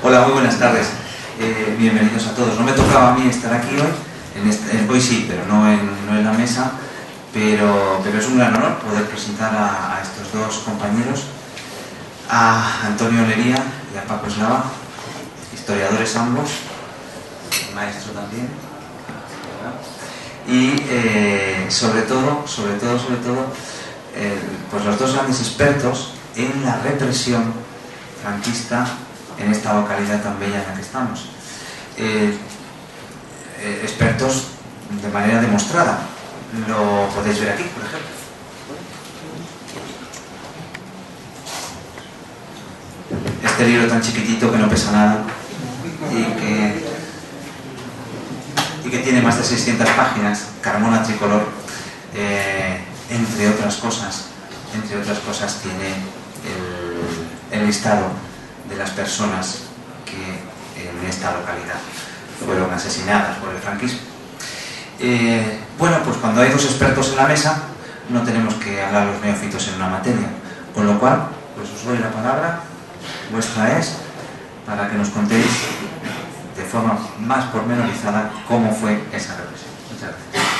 Hola, muy buenas tardes. Bienvenidos a todos. No me tocaba a mí estar aquí hoy, hoy sí, pero no en la mesa, pero es un gran honor poder presentar a estos dos compañeros, a Antonio Lería y a Paco Eslava, historiadores ambos, maestro también, y sobre todo, pues los dos grandes expertos en la represión franquista en esta localidad tan bella en la que estamos. Expertos de manera demostrada. Lo podéis ver aquí, por ejemplo. Este libro tan chiquitito que no pesa nada y que tiene más de 600 páginas, Carmona Tricolor, entre otras cosas tiene el listado de las personas que en esta localidad fueron asesinadas por el franquismo. Bueno, pues cuando hay dos expertos en la mesa no tenemos que hablar los neófitos en una materia, con lo cual pues os doy la palabra, vuestra es, para que nos contéis de forma más pormenorizada cómo fue esa represión. Muchas gracias.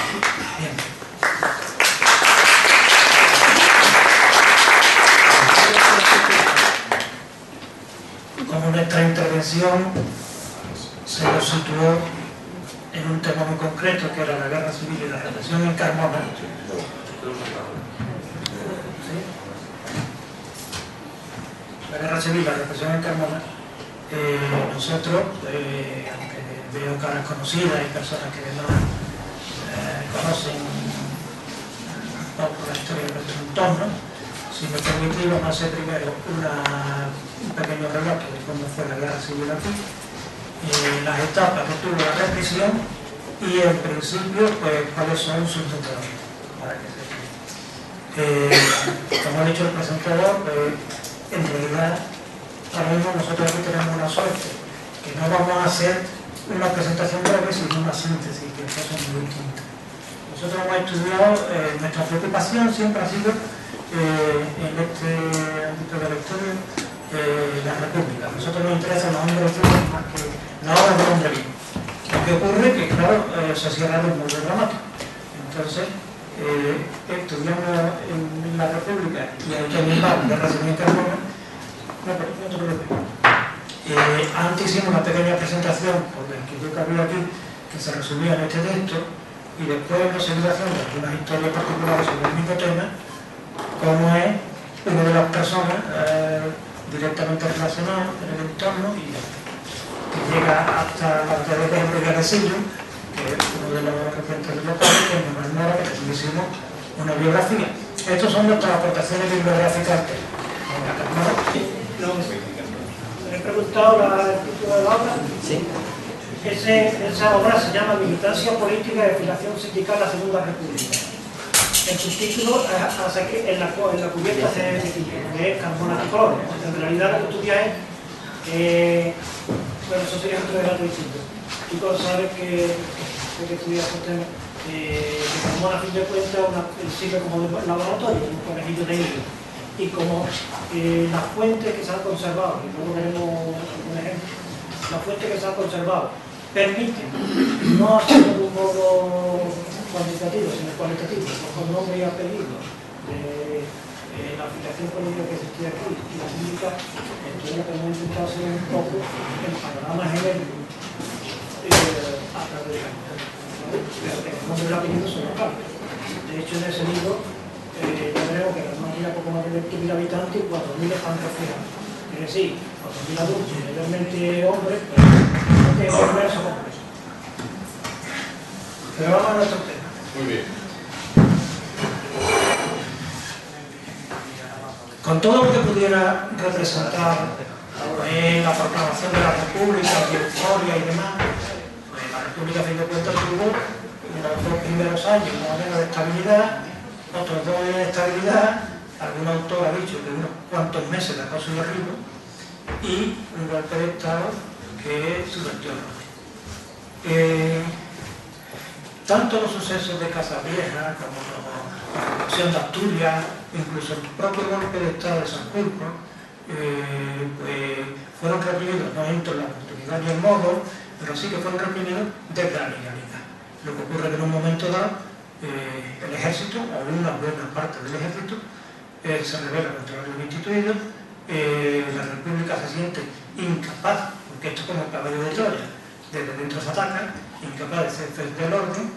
Como nuestra intervención se nos situó en un tema muy concreto, que era la guerra civil y la represión en Carmona. La guerra civil y la represión en Carmona, nosotros, aunque veo caras conocidas y personas que no conocen un poco la historia de nuestro entorno, si me permitís, vamos a hacer primero un pequeño relato de cómo fue la guerra civil aquí, las etapas que tuvo la represión y en principio pues cuáles son sus detonantes, para que se como ha dicho el presentador, en realidad ahora mismo nosotros aquí tenemos una suerte, que no vamos a hacer una presentación breve sino una síntesis, que son muy distintas. Nosotros hemos estudiado, nuestra preocupación siempre ha sido en este ámbito de la historia, la República. A nosotros nos interesan los hombres vivos más que la obra del hombre vivo. Lo que ocurre es que, claro, se cierra el mundo dramático. Entonces, estudiamos en la República y hay que animar de Guerra Carmona. Antes hicimos una pequeña presentación por el que yo cabía aquí, que se resumía en este texto, y después hemos seguido haciendo algunas historias particulares sobre el mismo tema, como es una de las personas directamente relacionadas en el entorno y que llega hasta la autoridad de Villaresillo, que es uno de los representantes locales, que es Manuel Mora, que también hicimos una biografía. Estas son nuestras aportaciones bibliográficas. ¿Me he preguntado el título de la obra? Sí. Esa obra se llama Militancia Política y Afiliación Sindical a la Segunda República. El subtítulo en la cubierta se distingue, que es Carmona Tricolor. En realidad lo que estudia es, bueno, eso sería otro debate distinto. Chicos, sabes que estudia estos temas, que Carmona, a fin de cuentas, sirve como laboratorio, un conejillo de hilo. Y como las fuentes que se han conservado, y luego veremos un ejemplo, las fuentes que se han conservado permiten, no hacerlo de un modo cuantitativo, sino cualitativo, con nombre y apellido de la afiliación política que existía aquí y la sindical. Entonces lo que hemos intentado hacer un poco el panorama genérico a través de la el nombre y el apellido son locales. De hecho, en ese libro ya veremos que Carmona tiene poco más de 20.000 habitantes y 4.000 están reflejados. Es decir, 4.000 adultos, mayormente hombres, pero que es diverso complejo. Pero vamos a nuestro tema. Muy bien. Con todo lo que pudiera representar la proclamación de la República, la historia y demás, pues la República, a fin de cuentas, tuvo los dos primeros años más o menos de estabilidad, otros dos de inestabilidad, algún autor ha dicho que unos cuantos meses de acoso y derribo, y un golpe de Estado que subvirtió el orden. Tanto los sucesos de Casavieja como la revolución de Asturias, incluso el propio golpe de Estado de Sanjurjo, pues fueron reprimidos, no entro en la oportunidad ni el modo, pero sí que fueron reprimidos desde la legalidad. Lo que ocurre es que en un momento dado el ejército, o una buena parte del ejército, se rebela contra el orden instituido, la república se siente incapaz, porque esto es como el caballo de Troya, desde dentro se ataca, incapaz de hacer del orden,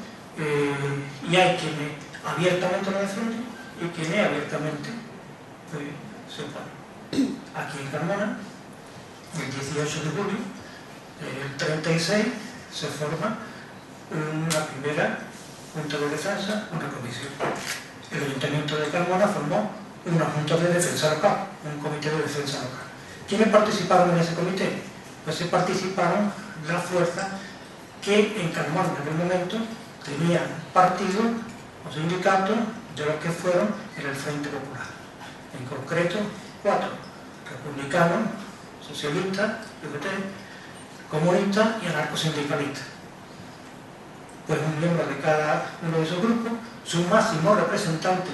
y hay quienes abiertamente lo defienden y quienes abiertamente pues, se oponen. Aquí en Carmona, el 18 de julio del 36, se forma una primera Junta de Defensa, una comisión. El Ayuntamiento de Carmona formó una Junta de Defensa Local, un comité de defensa local. ¿Quiénes participaron en ese comité? Pues se participaron las fuerzas que en Carmona en aquel momento tenían partidos o sindicatos de los que fueron en el Frente Popular. En concreto, 4: republicanos, socialistas, comunistas y anarcosindicalistas. Pues un miembro de cada uno de esos grupos, su máximo representante,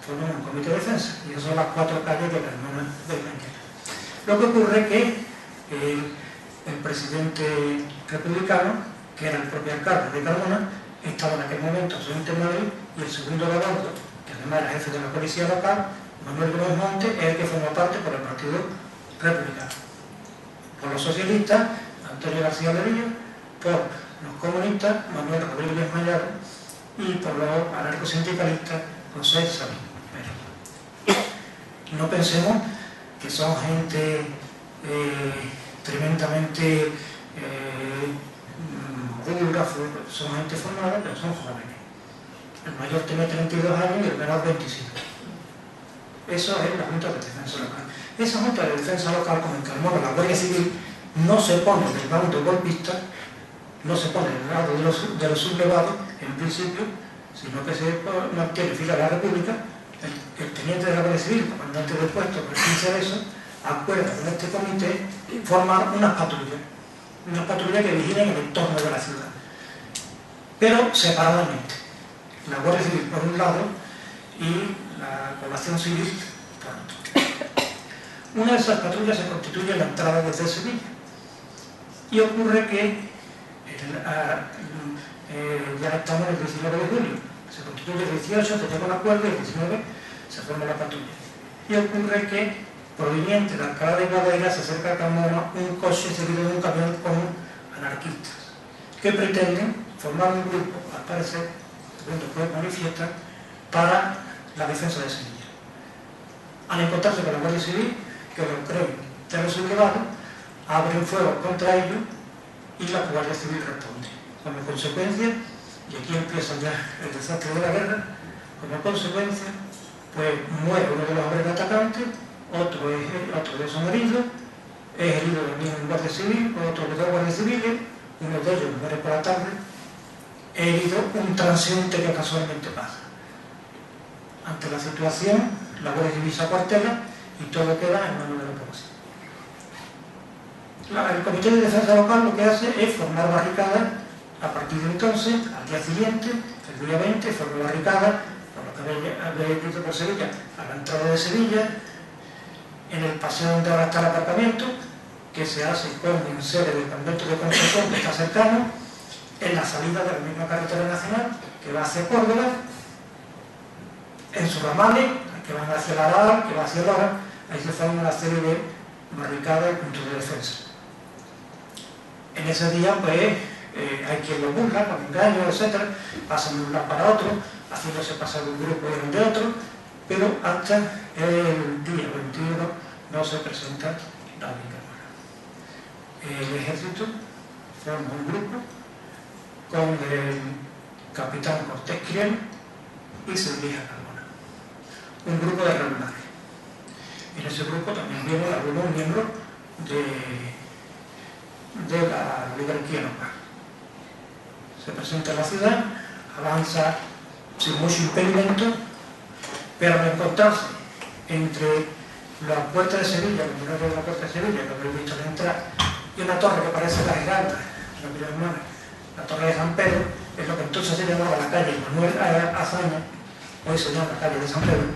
forman un comité de defensa, y esas son las 4 calles de Carmona de Mañana. Lo que ocurre es que el presidente republicano, que era el propio alcalde de Carmona, estaba en aquel momento ausente en Madrid, y el segundo de bordo, que además era jefe de la policía local, Manuel Gómez Montes, es el que formó parte por el Partido Republicano. Por los socialistas, Antonio García Lerillo; por los comunistas, Manuel Rodríguez Mayaro; y por los anarcosindicalistas, José Sabino. No pensemos que son gente tremendamente dura, son gente formada, pero son jóvenes. El mayor tiene 32 años y el menor 25. Eso es la Junta de Defensa Local. Esa Junta de Defensa Local, como en Carmona, la Guardia Civil, no se pone del bando golpista, no se pone del lado de los sublevados, en principio, sino que se mantiene fiel a la República. El teniente de la Guardia Civil, comandante del puesto, por 15 de eso, acuerda con este comité formar unas patrullas que vigilen el entorno de la ciudad, pero separadamente. La Guardia Civil por un lado y la población civil por otro. Una de esas patrullas se constituye en la entrada desde Sevilla, y ocurre que ya estamos en el 19 de julio, se constituye el 18, se llega un acuerdo, y el 19 se forma la patrulla. Y ocurre que, proveniente de Alcalá de Guadaira, se acerca a Carmona un coche seguido de un camión con anarquistas, que pretenden formar un grupo, al parecer, según después manifiestan, para la defensa de Sevilla. Al encontrarse con la Guardia Civil, que lo creen de los sublevados, abren fuego contra ellos y la Guardia Civil responde. Como consecuencia, y aquí empieza ya el desastre de la guerra, como consecuencia, pues muere uno de los hombres atacantes, otro de ellos son heridos, es herido también un guardia civil, otro de 2 guardias civiles, uno de ellos muere por la tarde, he herido un transeúnte que casualmente pasa. Ante la situación, la Guardia Civil se acuartela y todo queda en manos de la población. El Comité de Defensa Local lo que hace es formar barricadas. A partir de entonces, al día siguiente, el día 20, formó barricadas, por lo que había escrito por Sevilla, a la entrada de Sevilla, en el paseo donde ahora está el aparcamiento, que se hace con un sede del convento de Concepción, que está cercano, en la salida de la misma carretera nacional, que va hacia Córdoba, en sus ramales, que van hacia la Aral, que va hacia Lora, ahí se forma una serie de barricadas y puntos de defensa. En ese día, pues, hay quien lo burla con engaños, etc., pasan de un lado para otro, haciéndose pasar de un grupo y de otro, pero hasta el día 21 no se presenta la Carmona. El ejército forma un grupo con el capitán Cortés Criel y se dirige a Carmona. Un grupo de regulares. En ese grupo también vienen algunos miembros de la oligarquía local. Se presenta en la ciudad, avanza sin mucho impedimento, pero al encontrarse entre la puerta de Sevilla, el mirador de la puerta de Sevilla, que habéis visto al entrar, y una torre que parece la Giralda, la torre de San Pedro, es lo que entonces se llamaba la calle Manuel Azaña, hoy se llama la calle de San Pedro,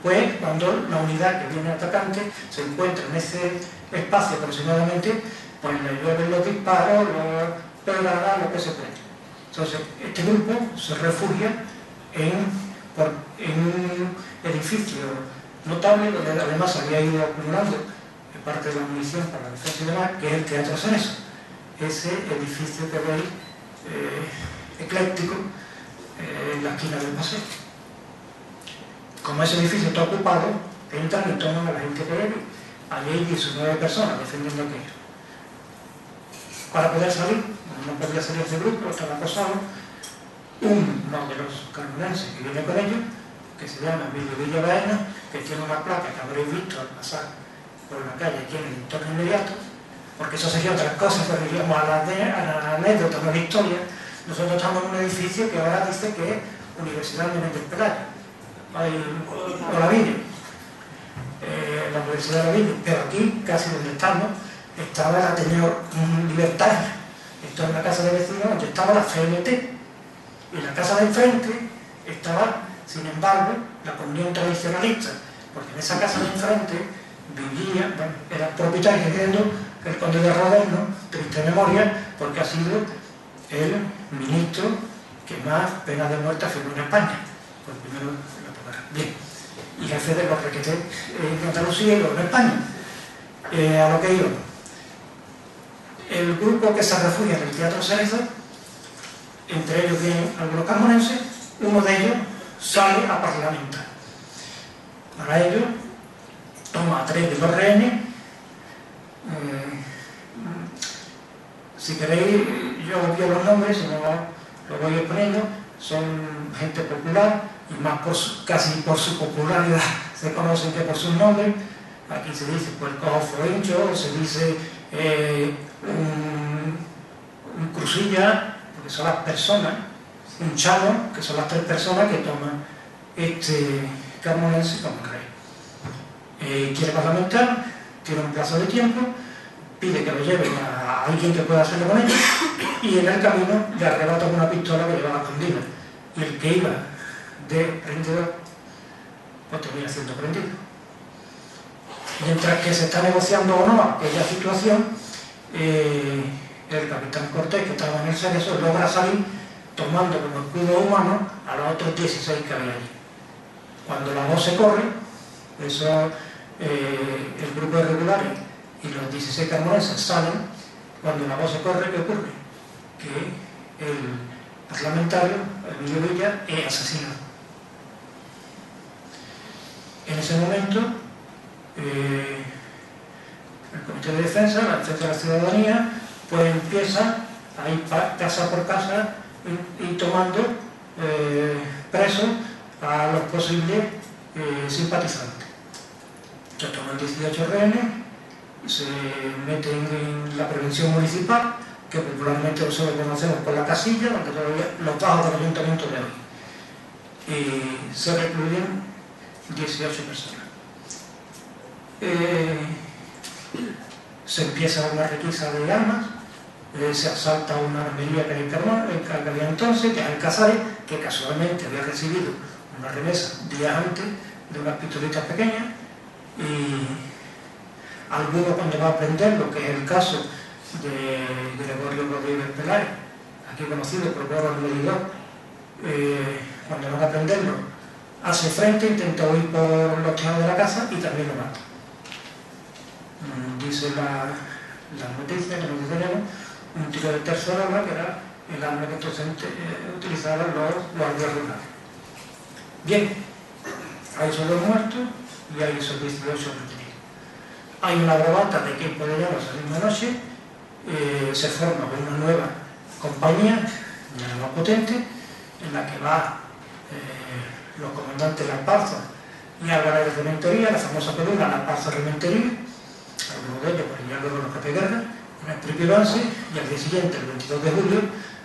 pues cuando la unidad que viene atacante se encuentra en ese espacio aproximadamente, pues le llueven los disparos, los pedradas, lo que se puede. Entonces, este grupo se refugia en un edificio notable, donde además se había ido acumulando parte de la munición para la defensa y demás, que es el Teatro Cerezo. Ese edificio que veis, ecléctico, en la esquina del paseo. Como ese edificio está ocupado, entran y toman a la gente que hay. Allí hay 19 personas defendiendo aquello. Para poder salir, no podía salir ese grupo, estaba acosado, uno de los carmonenses que viene con ellos, que se llama Emilio Villabaena, que tiene una placa que habréis visto al pasar por la calle aquí en el entorno inmediato, porque eso sería otra cosa, pero iríamos a la anécdota, no a la historia. Nosotros estamos en un edificio que ahora dice que es Universidad de Menéndez Pelayo, o la Villa, la Universidad de la Villa, pero aquí, casi donde estamos, estaba el Ateneo Libertario. Esto es una casa de vecinos donde estaba la CNT, y la casa de enfrente estaba, sin embargo, la Comunión Tradicionalista, porque en esa casa de enfrente vivía, bueno, era propietario el conde de Rodeno, triste memoria, porque ha sido el ministro que más pena de muerte firmó en España, por primero en la época. Bien, y jefe de los requetés en Andalucía y luego en España. A lo que iba. El grupo que se refugia en el Teatro Cerezo, entre ellos vienen algunos carmonenses, uno de ellos sale a parlamentar. Para ello, toma a 3 de los rehenes. Si queréis, yo os doy los nombres, si no los voy exponiendo. Son gente popular, y más casi por su popularidad se conocen que por sus nombres. Aquí se dice pues, el cojo Florencho, se dice un Crusilla, porque son las personas, un Chano, que son las 3 personas que toman este carmonense como rey. Quiere parlamentar, tiene un plazo de tiempo, pide que lo lleven a alguien que pueda hacerlo con ellos, y en el camino le arrebatan una pistola que llevaba escondida, y el que iba de prendedor pues termina siendo prendido. Mientras que se está negociando o no aquella situación, el capitán Cortés, que estaba en el Cerezo, logra salir tomando como escudo humano a los otros 16 que había allí. Cuando la voz se corre, eso, el grupo de regulares y los 16 carmonenses salen. Cuando la voz se corre, ¿qué ocurre? Que el parlamentario, Emilio Villa, es asesinado. En ese momento, el Comité de Defensa, la Defensa de la Ciudadanía, pues empieza a ir casa por casa y tomando presos a los posibles simpatizantes. Se toman 18 rehenes, se meten en la prevención municipal, que popularmente nosotros conocemos por la casilla, donde todavía los bajos del ayuntamiento de hoy. Y se recluyen 18 personas. Se empieza una requisa de armas, se asalta una armería que había entonces, que es Alcazares, que casualmente había recibido una remesa días antes de unas pistolitas pequeñas, y alguno cuando va a prender, lo que es el caso de Gregorio Rodríguez Peláez, aquí conocido por Goro el Medidor, cuando van a prenderlo, hace frente, intenta huir por los tejados de la casa y también lo mata. Dice la noticia que nosotros tenemos, un tiro de tercer arma, que era el arma que entonces utilizaban los guardias rurales. Bien, hay solo muertos y hay esos 18 retenidos. Hay una bravata de Quimpo de Llanos esa misma noche, se forma una nueva compañía, ya más potente, en la que va los comandantes Las Parzas y Álvarez de Rementería, la famosa columna Las Parzas Rementería, algunos de ellos por ya luego los jefes de guerra, en el propio avance, y al día siguiente, el 22 de julio,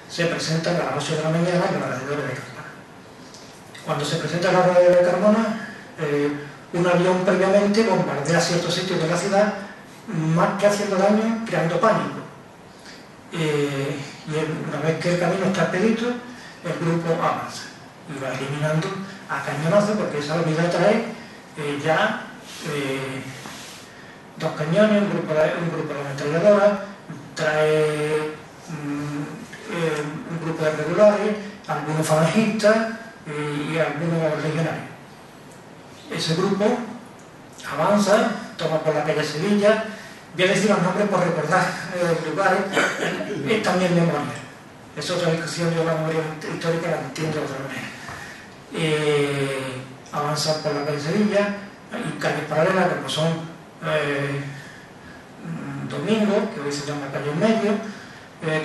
se presentan a las 8 de la mañana en los alrededores de Carmona. Cuando se presenta en los alrededores de Carmona, un avión previamente bombardea ciertos sitios de la ciudad, más que haciendo daño, creando pánico. Y una vez que el camino está expedito, el grupo avanza y va eliminando a cañonazo, porque esa unidad trae ya 2 cañones, un grupo de ametralladoras, trae un grupo de regulares, algunos falangistas y algunos legionarios. Ese grupo avanza, toma por la calle Sevilla. Voy a decir los nombres por recordar lugares, es también memoria. Es otra discusión, yo la memoria histórica la entiendo de otra manera. Avanza por la calle Sevilla, hay calles paralelas como son Domingo, que hoy se llama calle en medio,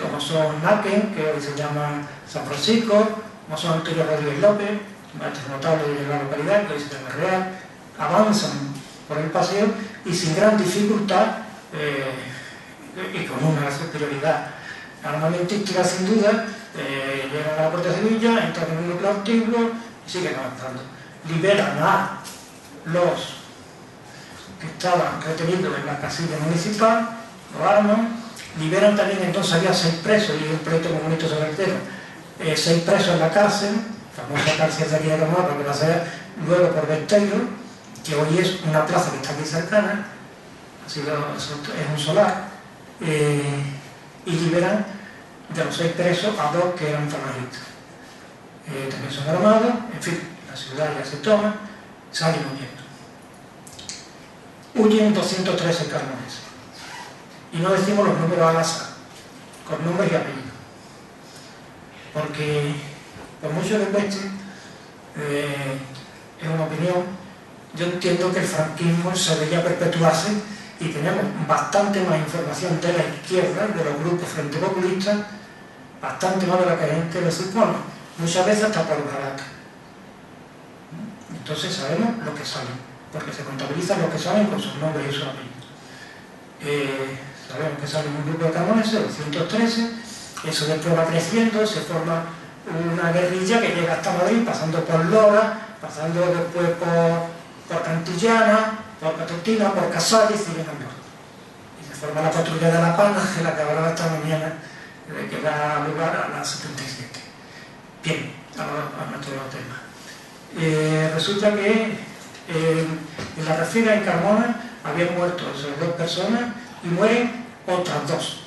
como son Naken, que hoy se llama San Francisco, como son Antonio Rodríguez López, maestro notable de la localidad, que hoy se llama Real. Avanzan por el paseo y sin gran dificultad y con una superioridad armamentística sin duda, llegan a la puerta de Sevilla, entran en un núcleo antiguo y siguen avanzando. Liberan a los que estaban retenidos en la casilla municipal, lo arman, liberan también, entonces había 6 presos, y un proyecto comunista sobre el tema, 6 presos en la cárcel, famosa cárcel de aquí de Camara, porque la sea luego por Besteiro, que hoy es una plaza que está aquí cercana, es un solar, y liberan de los 6 presos a 2 que eran falangistas. También son armados, en fin, la ciudad ya se toma, salen huyendo. Huyen 213 carmoneses. Y no decimos los números al azar, con nombres y apellidos. Porque, por mucho que cueste, es una opinión. Yo entiendo que el franquismo se debería perpetuarse y tenemos bastante más información de la izquierda, de los grupos frente populistas, bastante más de la que la gente lo supone, muchas veces hasta por barata. Entonces sabemos lo que salen, porque se contabilizan lo que salen con sus nombres y sus apellidos. Sabemos que salen un grupo de carmoneses, 213, eso después va creciendo, se forma una guerrilla que llega hasta Madrid, pasando por Lora, pasando después por Cantillana, por Catotina, por Casales y siguen al norte. Y se forma la patrulla de La Pana, de la que hablaba esta mañana, que da lugar a la 77. Bien, a nuestro tema. Resulta que en la refriega en Carmona habían muerto esas 2 personas y mueren otras 2,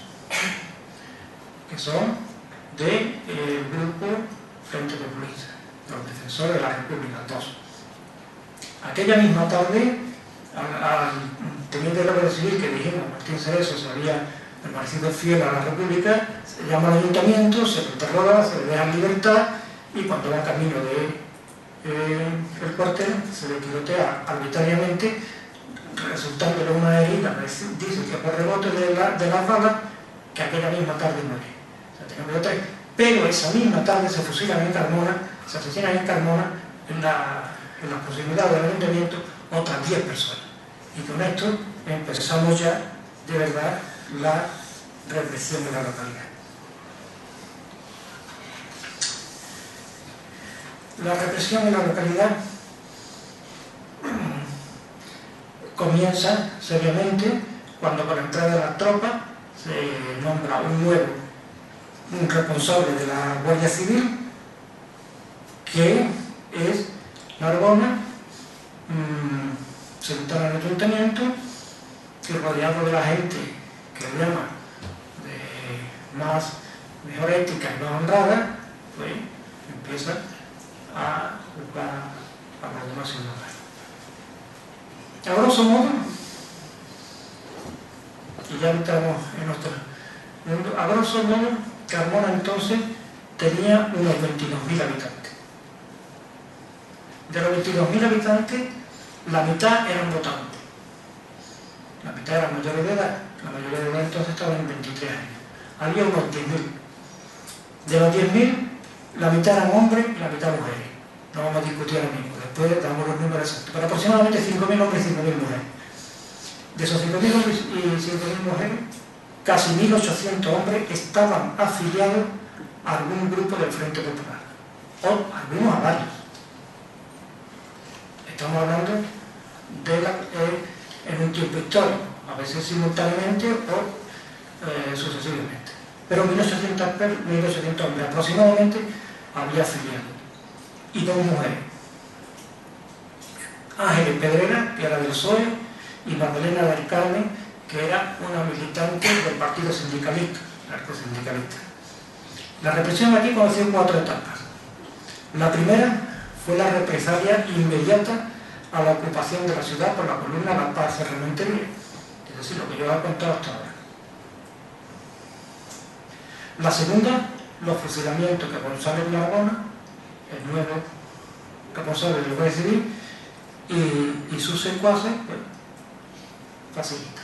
que son del grupo Frente Populista, los defensores de la República, 2. Aquella misma tarde, al teniente de la Guardia Civil que dijimos, Martín Cerezo, se había permanecido fiel a la República, se llama al ayuntamiento, se le interroga, se le deja en libertad y cuando va camino del cuartel se le tirotea arbitrariamente, resultándole una herida, dice que por rebote de las balas, que aquella misma tarde muere. O sea, tenemos 3. Pero esa misma tarde se fusilan en Carmona, se asesinan en Carmona, en las proximidades del ayuntamiento, otras 10 personas. Y con esto empezamos ya, de verdad, la represión de la localidad. La represión en la localidad comienza seriamente cuando con la entrada de las tropas se nombra un responsable de la Guardia Civil, que es Narbona, secretario del ayuntamiento, que rodeado de la gente que le llama de mejor ética y más honrada, pues empieza a buscar a los demás ciudadanos. A grosso modo, y ya entramos en nuestro mundo, a grosso modo, Carmona entonces tenía unos 22.000 habitantes. De los 22.000 habitantes, la mitad eran votantes. La mitad eran mayores de edad. La mayoría de edad entonces estaban en 23 años. Había unos 10.000. De los 10.000, la mitad eran hombres y la mitad mujeres. No vamos a discutir ahora mismo, después damos los números exactos. Pero aproximadamente 5.000 hombres y 5.000 mujeres. De esos 5.000 hombres y 5.000 mujeres, casi 1.800 hombres estaban afiliados a algún grupo del Frente Popular. O algunos a varios. Estamos hablando en un tiempo histórico, a veces simultáneamente o sucesivamente. Pero 1.800 hombres aproximadamente había afiliados. Y 2 mujeres. Ángeles Pedrera, que era del PSOE, y Magdalena del Carmen, que era una militante del Partido Sindicalista, narcosindicalista. La represión aquí conoció 4 etapas. La primera fue la represalia inmediata a la ocupación de la ciudad por la columna La Paz de Rementería, es decir, lo que yo he contado hasta ahora. La segunda, los fusilamientos que González Narbona, el nuevo responsable del Guardia Civil, y sus secuaces, pues, facilita.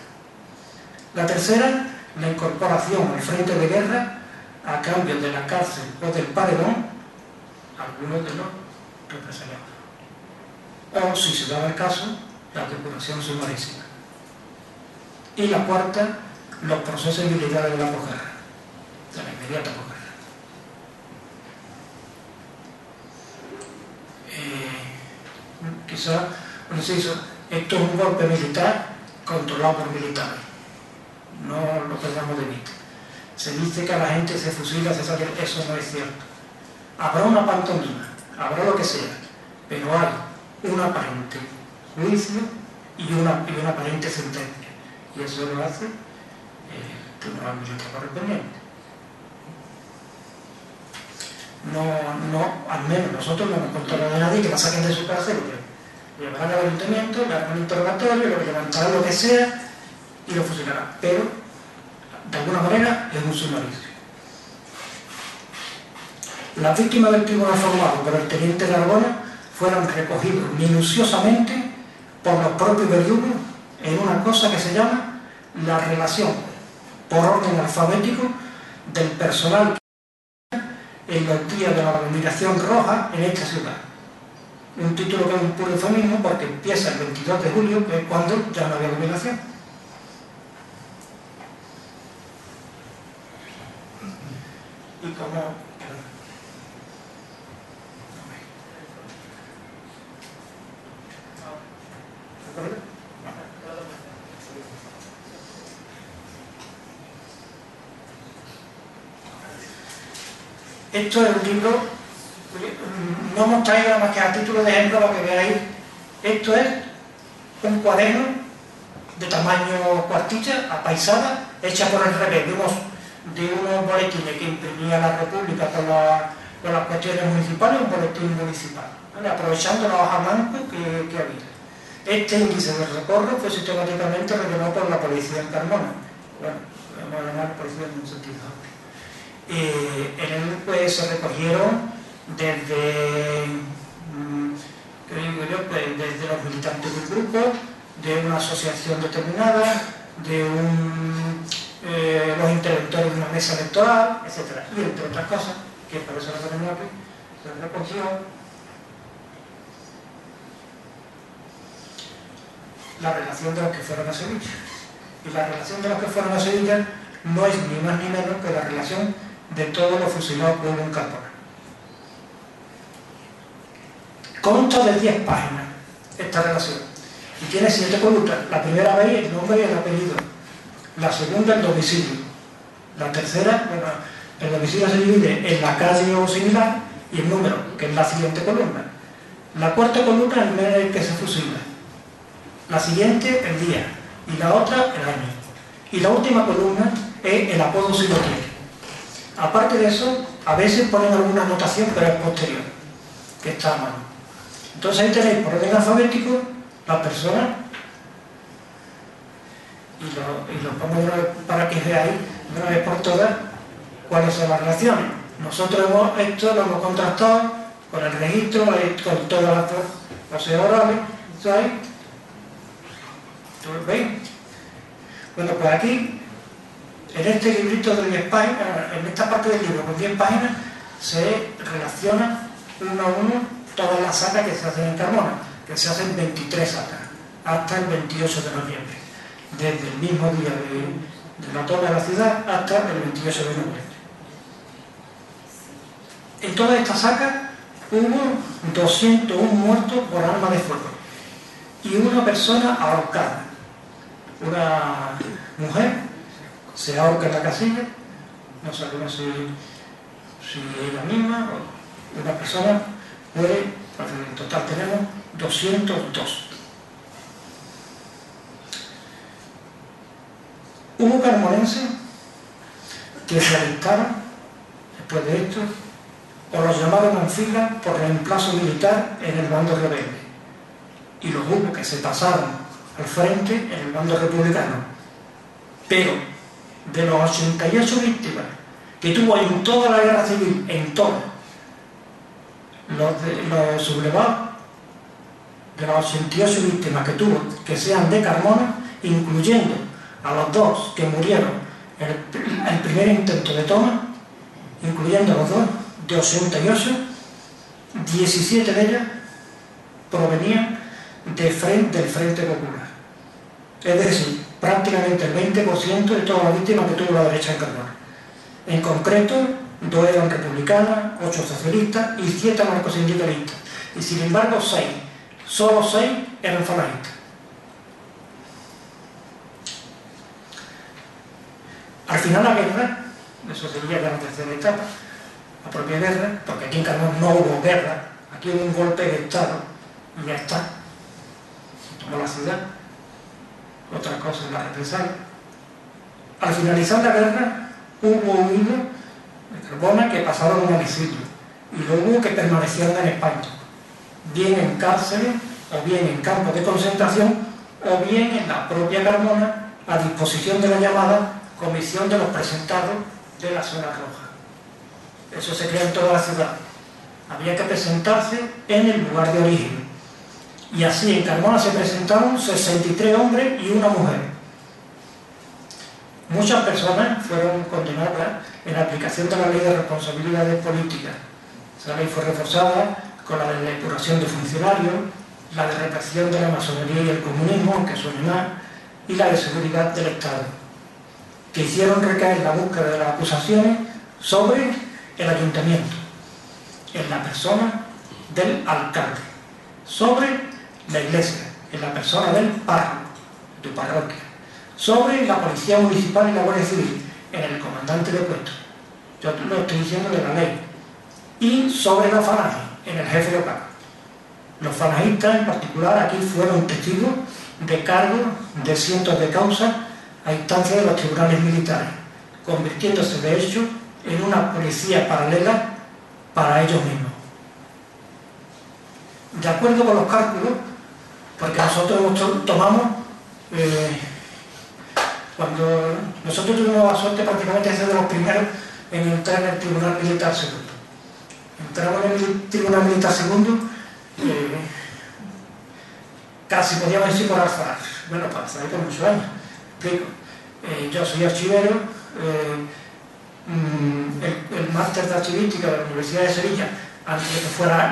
La tercera, la incorporación al frente de guerra a cambio de la cárcel o del paredón algunos de los represaliados. O, si se daba el caso, la depuración sumarísima. Y la cuarta, los procesos militares de la posguerra, de la inmediata posguerra. Quizá, esto es un golpe militar controlado por militares. No lo perdamos de vista. Se dice que a la gente se fusila, eso no es cierto. Habrá una pantomima, habrá lo que sea, pero hay un aparente juicio y una aparente sentencia. Y eso lo hace el Tribunal Militar correspondiente. No, al menos nosotros no hemos controlado a nadie que la saquen de su casa y lo llevarán al ayuntamiento, le harán un interrogatorio, lo levantarán lo que sea y lo fusilarán. Pero, de alguna manera, es un sumario. Las víctimas del tribunal formado por el teniente Narbona fueron recogidos minuciosamente por los propios verdugos en una cosa que se llama la relación por orden alfabético del personal en los días de la dominación roja en esta ciudad. Un título que es un puro eufemismo porque empieza el 22 de julio, que es cuando ya no había dominación. Y como... Esto es un libro, no hemos traído nada más que a título de ejemplo para que veáis. Esto es un cuaderno de tamaño cuartilla, apaisada, hecha por el revés de unos boletines que imprimía la República con las cuestiones municipales, un boletín municipal, ¿vale? Aprovechando la hoja blanco que había. Este índice de recorro fue sistemáticamente rellenado por la policía en Carmona. Bueno, vamos a llamar policía en un sentido amplio. En él pues se recogieron desde, desde los militantes del grupo, de una asociación determinada, de los interventores de una mesa electoral, etc. Y entre otras cosas, que por eso lo tenemos aquí, se recogió la relación de los que fueron a Sevilla. Y la relación de los que fueron a Sevilla no es ni más ni menos que la relación de todos los fusilados que hubo en Carmona. Consta de 10 páginas esta relación y tiene 7 columnas. La primera veis el nombre y el apellido, la segunda el domicilio, la tercera, bueno, el domicilio se divide en la calle o similar y el número, que es la siguiente columna. La cuarta columna es el mes en el que se fusila, la siguiente el día y la otra el año, y la última columna es el apodo si lo tiene. Aparte de eso, a veces ponen alguna anotación, pero es posterior, que está a mano. Entonces ahí tenéis por orden alfabético las personas y los pongo para que veáis de una vez por todas cuáles son las relaciones. Nosotros esto lo hemos contrastado con el registro, con todas las procesos orales, ¿sabéis? ¿Veis? Bueno, pues aquí, en este librito de 10 páginas, en esta parte del libro con 10 páginas, se relaciona uno a uno todas las sacas que se hacen en Carmona, que se hacen 23 sacas, hasta el 28 de noviembre, desde el mismo día de la toma de la ciudad hasta el 28 de noviembre. En todas estas sacas hubo 201 muertos por arma de fuego y una persona ahorcada. Una mujer se ahorca en la casilla, no sabemos si es la misma o una persona muere Entonces, en total tenemos 202. Hubo carmonenses que se alistaron después de esto, o los llamaron en fila por reemplazo militar en el bando rebelde, y los hubo que se pasaron al frente en el bando republicano. Pero de los 88 víctimas que tuvo en toda la guerra civil, en toda, los sublevados, de las 88 víctimas que tuvo, que sean de Carmona, incluyendo a los dos que murieron en el primer intento de toma, incluyendo a los dos, de 88, 17 de ellas provenían del Frente Popular. Es decir, prácticamente el 20% de todas las víctimas que tuvo la derecha en Carmona. En concreto, 2 eran republicanas, 8 socialistas y 7 anarcosindicalistas. Y sin embargo, 6, solo 6 eran falangistas. Al final la guerra, eso sería la tercera etapa, la propia guerra, porque aquí en Carmona no hubo guerra, aquí hubo un golpe de Estado y ya está, se tomó la ciudad. Otra cosa es la represalia. Al finalizar la guerra hubo huidos de Carmona que pasaron al exilio y luego hubo que permanecieron en España, bien en cárceles o bien en campos de concentración o bien en la propia Carmona a disposición de la llamada Comisión de los Presentados de la Zona Roja. Eso se crea en toda la ciudad. Había que presentarse en el lugar de origen. Y así en Carmona se presentaron 63 hombres y una mujer. Muchas personas fueron condenadas en la aplicación de la Ley de Responsabilidades Políticas. Esa ley fue reforzada con la de depuración de funcionarios, la de represión de la masonería y el comunismo, aunque suene más, y la de seguridad del Estado, que hicieron recaer la búsqueda de las acusaciones sobre el ayuntamiento, en la persona del alcalde, sobre la iglesia, en la persona del párroco, de tu parroquia, sobre la policía municipal y la Guardia Civil, en el comandante de puesto, yo lo estoy diciendo de la ley, y sobre la falange, en el jefe local. Los falangistas en particular aquí fueron testigos de cargos de cientos de causas a instancia de los tribunales militares, convirtiéndose de hecho en una policía paralela para ellos mismos. De acuerdo con los cálculos, porque nosotros tomamos, cuando nosotros tuvimos la suerte prácticamente de ser de los primeros en entrar en el Tribunal Militar Segundo. Entramos en el Tribunal Militar Segundo, casi podíamos decir por alfarar, bueno, para salir por muchos años. Yo soy archivero, el máster de archivística de la Universidad de Sevilla, antes de que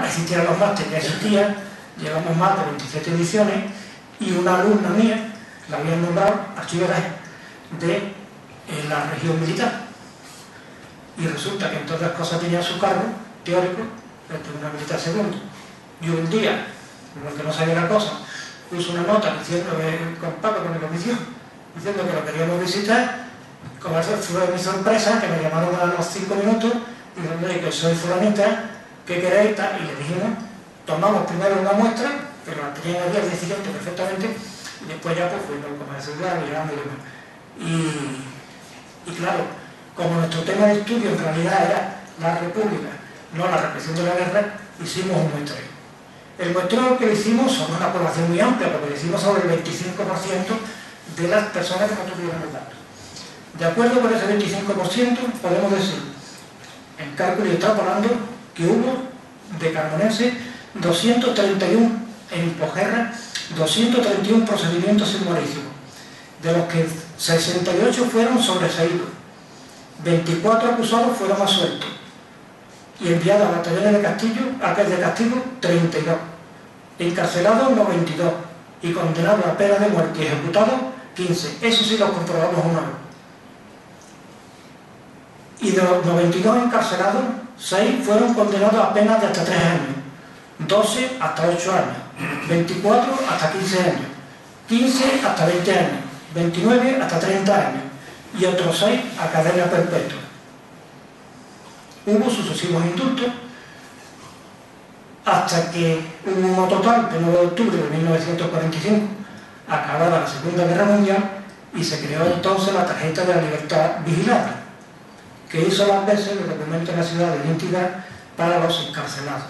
existieran los másteres, ya existía, llevamos más de 27 ediciones, y una alumna mía la habían nombrado archivera de la región militar. Y resulta que en todas las cosas tenía su cargo teórico el Tribunal Militar Segundo. Y un día, como que no sabía la cosa, puso una nota diciendo con Paco, con la comisión, diciendo que lo queríamos visitar. Como eso fue mi sorpresa, que me llamaron a los 5 minutos diciendo que soy fulanita, ¿qué queréis? Y le dijimos, tomamos primero una muestra, que la tenían el día siguiente perfectamente, y después ya pues fuimos con la seguridad, mirando y demás. Y claro, como nuestro tema de estudio en realidad era la República, no la represión de la guerra, hicimos un muestreo. El muestreo que hicimos sobre una población muy amplia, porque lo hicimos sobre el 25% de las personas que no tuvieron los datos. De acuerdo con ese 25%, podemos decir, en cálculo y extrapolando, que hubo de carmonenses 231 en posguerra, 231 procedimientos sumarísimos, de los que 68 fueron sobreseídos, 24 acusados fueron absueltos y enviados a batallones de castigo 32, encarcelados 92 y condenados a pena de muerte y ejecutados 15. Eso sí lo comprobamos una vez. Y de los 92 encarcelados, 6 fueron condenados a penas de hasta 3 años, 12 hasta 8 años, 24 hasta 15 años, 15 hasta 20 años, 29 hasta 30 años y otros 6 a cadena perpetua. Hubo sucesivos indultos hasta que un total de 9 de octubre de 1945 acababa la Segunda Guerra Mundial y se creó entonces la tarjeta de la libertad vigilada, que hizo las veces el documento nacional de identidad para los encarcelados.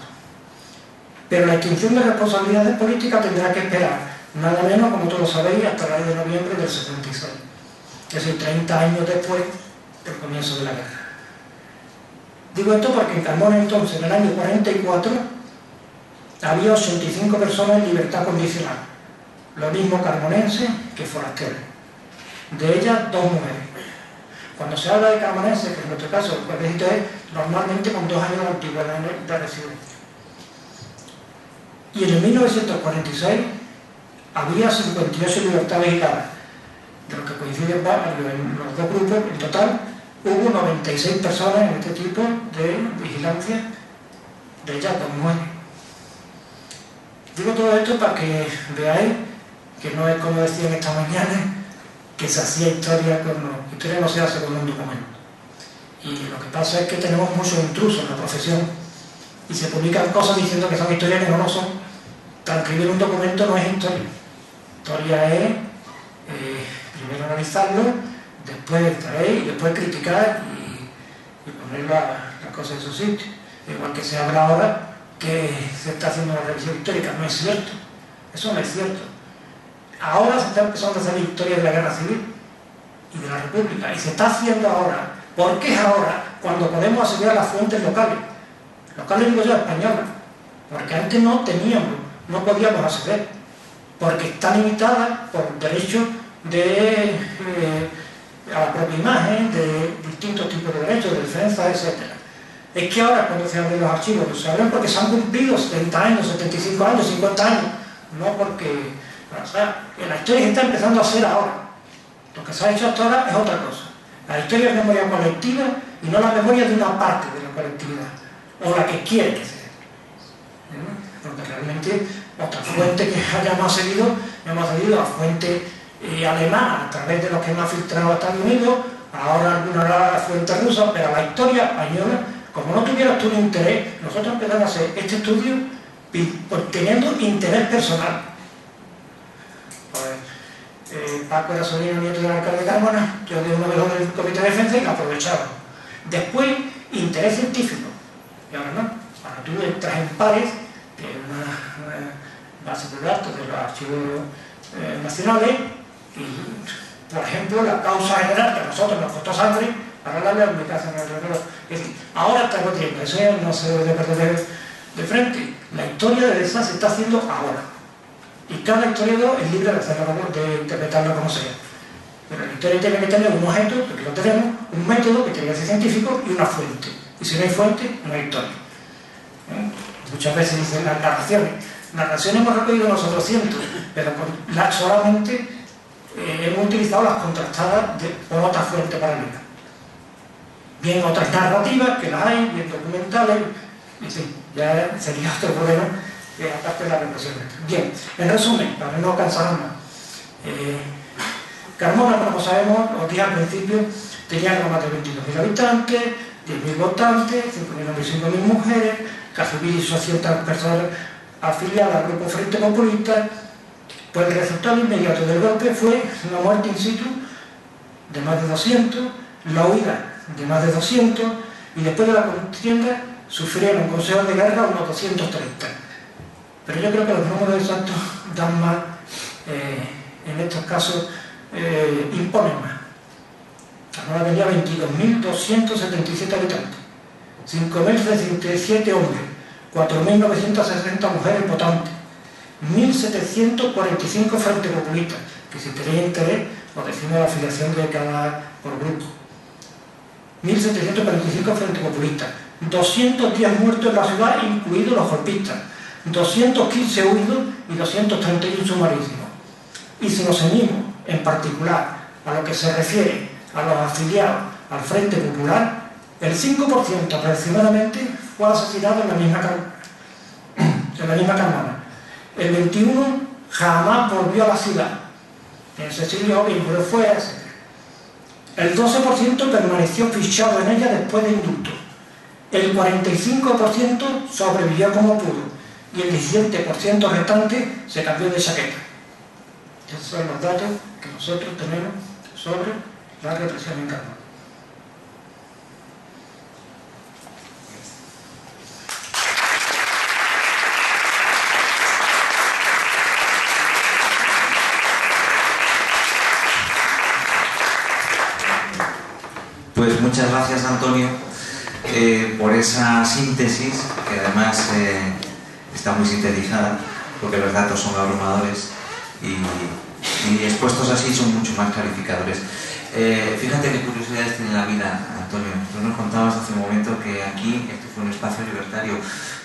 Pero la extinción de responsabilidades políticas tendrá que esperar, nada menos, como todos sabéis, hasta el 9 de noviembre del 76, es decir, 30 años después del comienzo de la guerra. Digo esto porque en Carmona entonces, en el año 44, había 85 personas en libertad condicional, lo mismo carmonenses que forasteros, de ellas 2 mujeres. Cuando se habla de carmonenses, que en nuestro caso el requisito es normalmente con 2 años de antigüedad de residencia. Y en el 1946 había 58 libertades vigiladas, de lo que coinciden en los dos grupos. En total hubo 96 personas en este tipo de vigilancia, de ellas 2 mujeres. Digo todo esto para que veáis que no es como decían esta mañana, que se hacía historia historia no se hace con un documento. Y lo que pasa es que tenemos muchos intrusos en la profesión y se publican cosas diciendo que son historias que no lo son. Para escribir un documento no es historia. Historia es primero analizarlo, después extraer y después criticar y poner las cosas en su sitio. Igual que se habla ahora que se está haciendo una revisión histórica, no es cierto. Eso no es cierto. Ahora se está empezando a hacer historia de la Guerra Civil y de la República, y se está haciendo ahora. ¿Por qué es ahora? Cuando podemos acceder a las fuentes locales. Locales digo yo, españolas. Porque antes no teníamos, no podíamos acceder. Porque está limitada por derechos a la propia imagen, de distintos tipos de derechos, de defensa, etc. Es que ahora cuando se abren los archivos, no se abren porque se han cumplido 70 años, 75 años, 50 años. No porque... O sea, la historia se está empezando a hacer ahora. Lo que se ha hecho hasta ahora es otra cosa. La historia es memoria colectiva y no la memoria de una parte de la colectividad, o la que quiere que sea. Porque realmente otra fuente que hayamos seguido a fuente alemana a través de los que nos ha filtrado a Estados Unidos, ahora alguna fuente rusa, pero la historia española, como no tuviera tú un interés, nosotros empezamos a hacer este estudio teniendo interés personal. Paco era sobrino nieto del alcalde de Carmona, yo de uno de los del Comité de Defensa y lo aprovechaba. Después, interés científico. Y ahora no. Ahora tú entras en Pares, que es una base de datos de los archivos nacionales, y, por ejemplo, la causa general que a nosotros nos costó sangre, para darle a la ubicación del reloj. Es decir, ahora estamos viendo, eso no se debe de perder de frente. La historia de esa se está haciendo ahora. Y cada historiador es libre de hacerlo, de interpretarlo como sea. Pero la historia tiene que tener un objeto, porque lo tenemos, un método que tiene que ser científico y una fuente. Y si no hay fuente, no hay historia. Muchas veces dicen las narraciones. Narraciones hemos recogido nosotros cientos, pero solamente hemos utilizado las contrastadas por otras fuentes paralelas. Bien otras narrativas, que las hay, bien documentales, y sí, ya sería otro problema. Aparte de la represión. Bien, en resumen, para no cansarnos más, Carmona, como sabemos, os dije al principio, tenía algo más de 22.000 habitantes, 10.000 votantes, 5.000 hombres y 5.000 mujeres, casi 1.800 personas afiliadas al grupo Frente Populista. Pues el resultado inmediato del golpe fue una muerte in situ de más de 200, la huida de más de 200, y después de la contienda sufrieron consejos de guerra unos 230. Pero yo creo que los números exactos dan más, en estos casos, imponen más. Carmona tenía 22.277 habitantes, 5.067 hombres, 4.960 mujeres votantes, 1.745 frente populistas, que si tenéis interés os decimos la afiliación de cada por grupo. 1.745 frente populistas, 210 muertos en la ciudad, incluidos los golpistas, 215 huidos y 231 sumarísimos. Y si nos ceñimos en particular a lo que se refiere a los afiliados al Frente Popular, el 5% aproximadamente fue asesinado en la misma Carmona. El 21% jamás volvió a la ciudad. En Cecilio murió fuera, etc. El 12% permaneció fichado en ella después de indulto. El 45% sobrevivió como pudo. y el 17% restante se cambió de chaqueta. Esos son los datos que nosotros tenemos sobre la represión en Carmona. Pues muchas gracias, Antonio, por esa síntesis, que además está muy sintetizada, porque los datos son abrumadores y expuestos así son mucho más clarificadores. Fíjate qué curiosidades tiene la vida, Antonio. Tú nos contabas hace un momento que aquí esto fue un espacio libertario.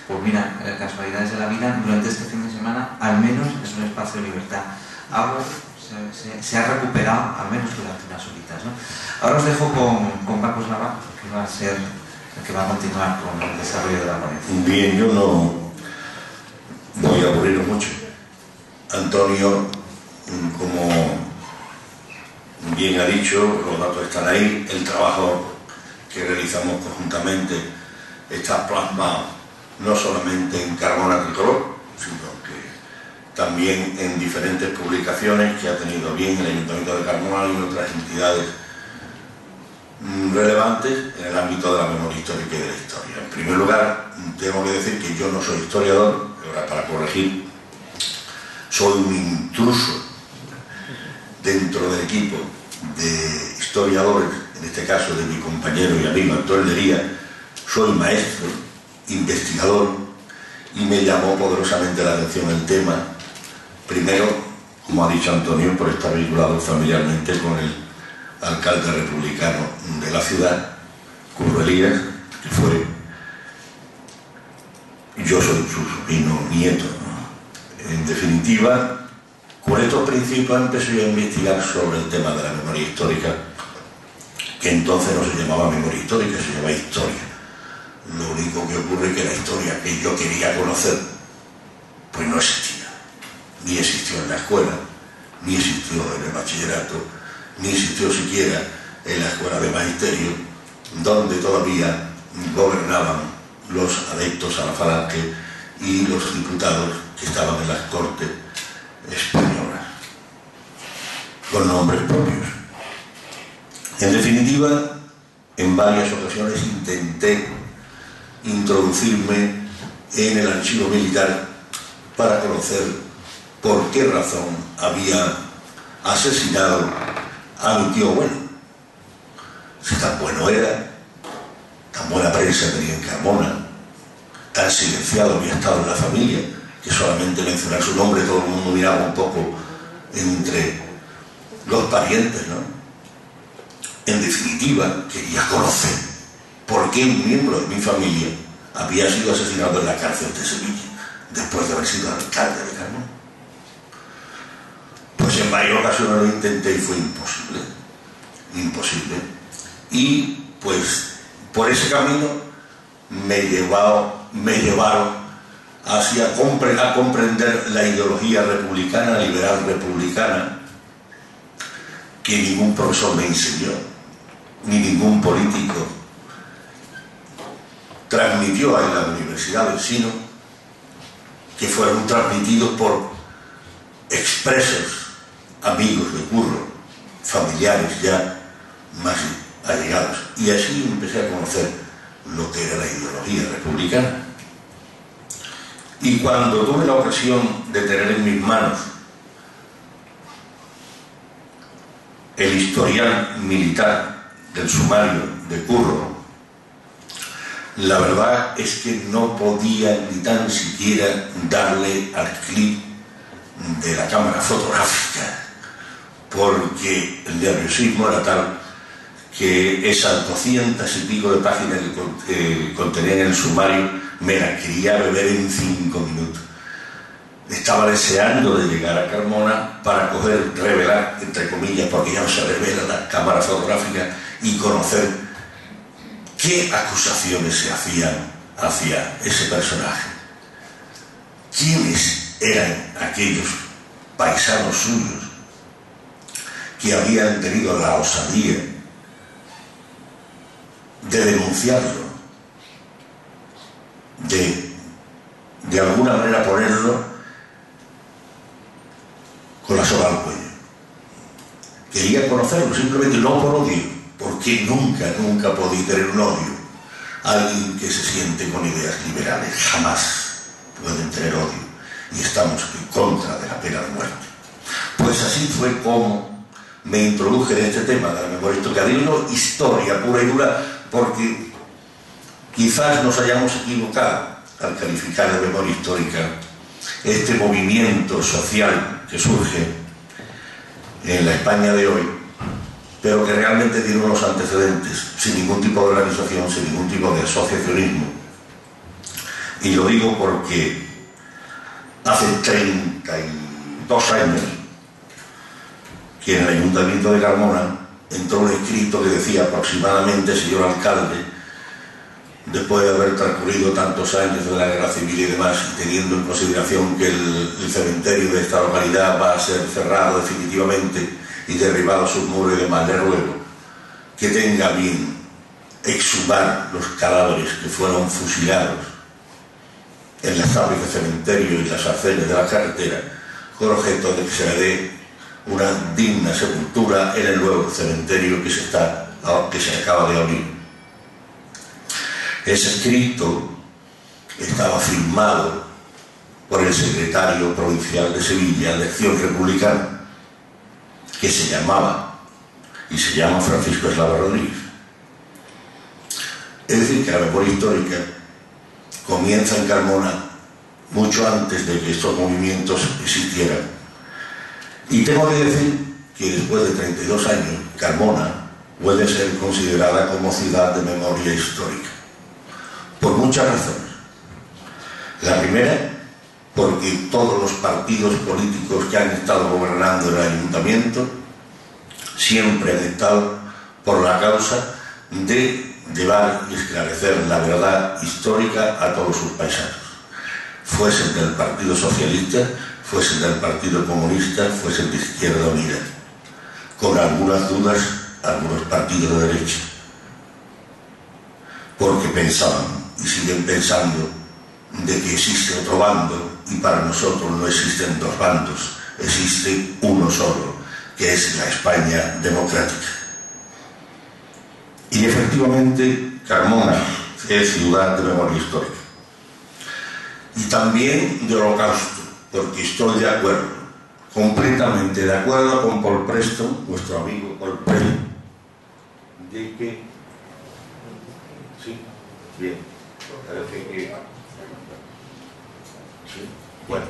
Pues mira, casualidades de la vida, durante este fin de semana al menos es un espacio de libertad. Algo se ha recuperado, al menos durante unas horitas, ¿no? Ahora os dejo con Paco Eslava, que va a ser el que va a continuar con el desarrollo de la ponencia. Bien, yo no voy a aburriros mucho. Antonio, como bien ha dicho, los datos están ahí, el trabajo que realizamos conjuntamente está plasmado no solamente en Carmona Tricolor, sino que también en diferentes publicaciones que ha tenido bien el Ayuntamiento de Carmona y otras entidades relevantes en el ámbito de la memoria histórica y de la historia. En primer lugar, tengo que decir que yo no soy historiador, ahora para corregir, soy un intruso dentro del equipo de historiadores, en este caso de mi compañero y amigo Antonio Lería. Soy maestro, investigador, y me llamó poderosamente la atención el tema, primero, como ha dicho Antonio, por estar vinculado familiarmente con el alcalde republicano de la ciudad, Curro Elías, que fue, yo soy su sobrino nieto, ¿no? En definitiva, con estos principios empecé a investigar sobre el tema de la memoria histórica, que entonces no se llamaba memoria histórica, se llamaba historia. Lo único que ocurre es que la historia que yo quería conocer, pues no existía. Ni existió en la escuela, ni existió en el bachillerato, ni existió siquiera en la escuela de magisterio, donde todavía gobernaban los adeptos a la falange y los diputados que estaban en las cortes españolas, con nombres propios. En definitiva, en varias ocasiones intenté introducirme en el archivo militar para conocer por qué razón había asesinado a mi tío bueno. Si tan bueno era, tan buena prensa tenía en Carmona, tan silenciado había estado en la familia, que solamente mencionar su nombre todo el mundo miraba un poco entre los parientes, ¿no? En definitiva, quería conocer por qué un miembro de mi familia había sido asesinado en la cárcel de Sevilla, después de haber sido alcalde de Carmona. Pues en varias ocasiones lo intenté y fue imposible. Imposible. Y pues por ese camino me llevaron a comprender la ideología republicana, liberal republicana, que ningún profesor me enseñó, ni ningún político transmitió en las universidades, sino que fueron transmitidos por expresos amigos de Curro, familiares ya más allegados. Y así empecé a conocer lo que era la ideología republicana. Y cuando tuve la ocasión de tener en mis manos el historial militar del sumario de Curro, la verdad es que no podía ni tan siquiera darle al clic de la cámara fotográfica, porque el nerviosismo era tal que esas 200 y pico de páginas que contenían el sumario me las quería beber en 5 minutos. Estaba deseando de llegar a Carmona para revelar, entre comillas, porque ya no se revela la cámara fotográfica, y conocer qué acusaciones se hacían hacia ese personaje. ¿Quiénes eran aquellos paisanos suyos que habían tenido la osadía de denunciarlo, de de alguna manera ponerlo con la soga al cuello. Quería conocerlo, simplemente no por odio, porque nunca podía tener un odio. Alguien que se siente con ideas liberales jamás pueden tener odio, y estamos en contra de la pena de muerte. Pues así fue como me introduje en este tema de la memoria histórica. Digo historia pura y dura porque quizás nos hayamos equivocado al calificar de memoria histórica este movimiento social que surge en la España de hoy, pero que realmente tiene unos antecedentes, sin ningún tipo de organización, sin ningún tipo de asociacionismo. Y lo digo porque hace 32 años que en el Ayuntamiento de Carmona entró un escrito que decía aproximadamente: señor alcalde, después de haber transcurrido tantos años de la guerra civil y demás, y teniendo en consideración que el cementerio de esta localidad va a ser cerrado definitivamente y derribado sus muros y demás, le ruego que tenga bien exhumar los cadáveres que fueron fusilados en las fábricas de cementerio y las arcenes de la carretera, con objeto de que se le dé una digna sepultura en el nuevo cementerio que se acaba de abrir. Ese escrito estaba firmado por el secretario provincial de Sevilla de Acción Republicana, que se llamaba y se llama Francisco Eslava Rodríguez. Es decir, que la memoria histórica comienza en Carmona mucho antes de que estos movimientos existieran. Y tengo que decir que después de 32 años, Carmona puede ser considerada como ciudad de memoria histórica, por muchas razones. La primera, porque todos los partidos políticos que han estado gobernando en el ayuntamiento siempre han estado por la causa de llevar y esclarecer la verdad histórica a todos sus paisanos, fuesen del Partido Socialista, fuesen del Partido Comunista, fuesen de Izquierda Unida, con algunas dudas algunos partidos de derecha, porque pensaban y siguen pensando de que existe otro bando, y para nosotros no existen dos bandos, existe uno solo, que es la España democrática. Y efectivamente Carmona es ciudad de memoria histórica, y también de holocausto, porque estoy de acuerdo, completamente de acuerdo con Paul Preston, nuestro amigo Paul Preston, de que sí, bien, parece que sí, bueno,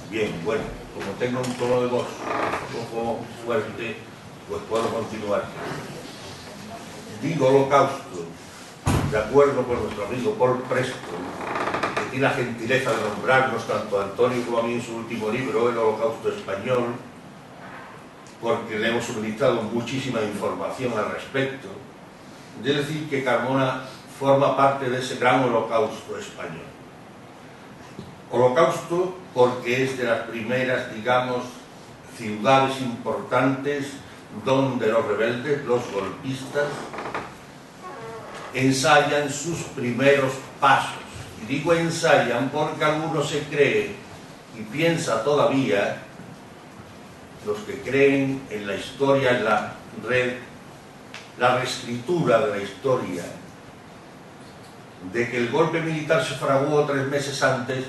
bien, bueno, como tengo un tono de voz un poco fuerte, pues puedo continuar. Digo holocausto, de acuerdo con nuestro amigo Paul Preston, que tiene la gentileza de nombrarnos tanto a Antonio como a mí en su último libro, El Holocausto Español, porque le hemos suministrado muchísima información al respecto, de decir que Carmona forma parte de ese gran holocausto español. Holocausto porque es de las primeras, digamos, ciudades importantes donde los rebeldes, los golpistas, ensayan sus primeros pasos. Y digo ensayan porque algunos se cree y piensa todavía, los que creen en la historia, en la reescritura de la historia, de que el golpe militar se fraguó 3 meses antes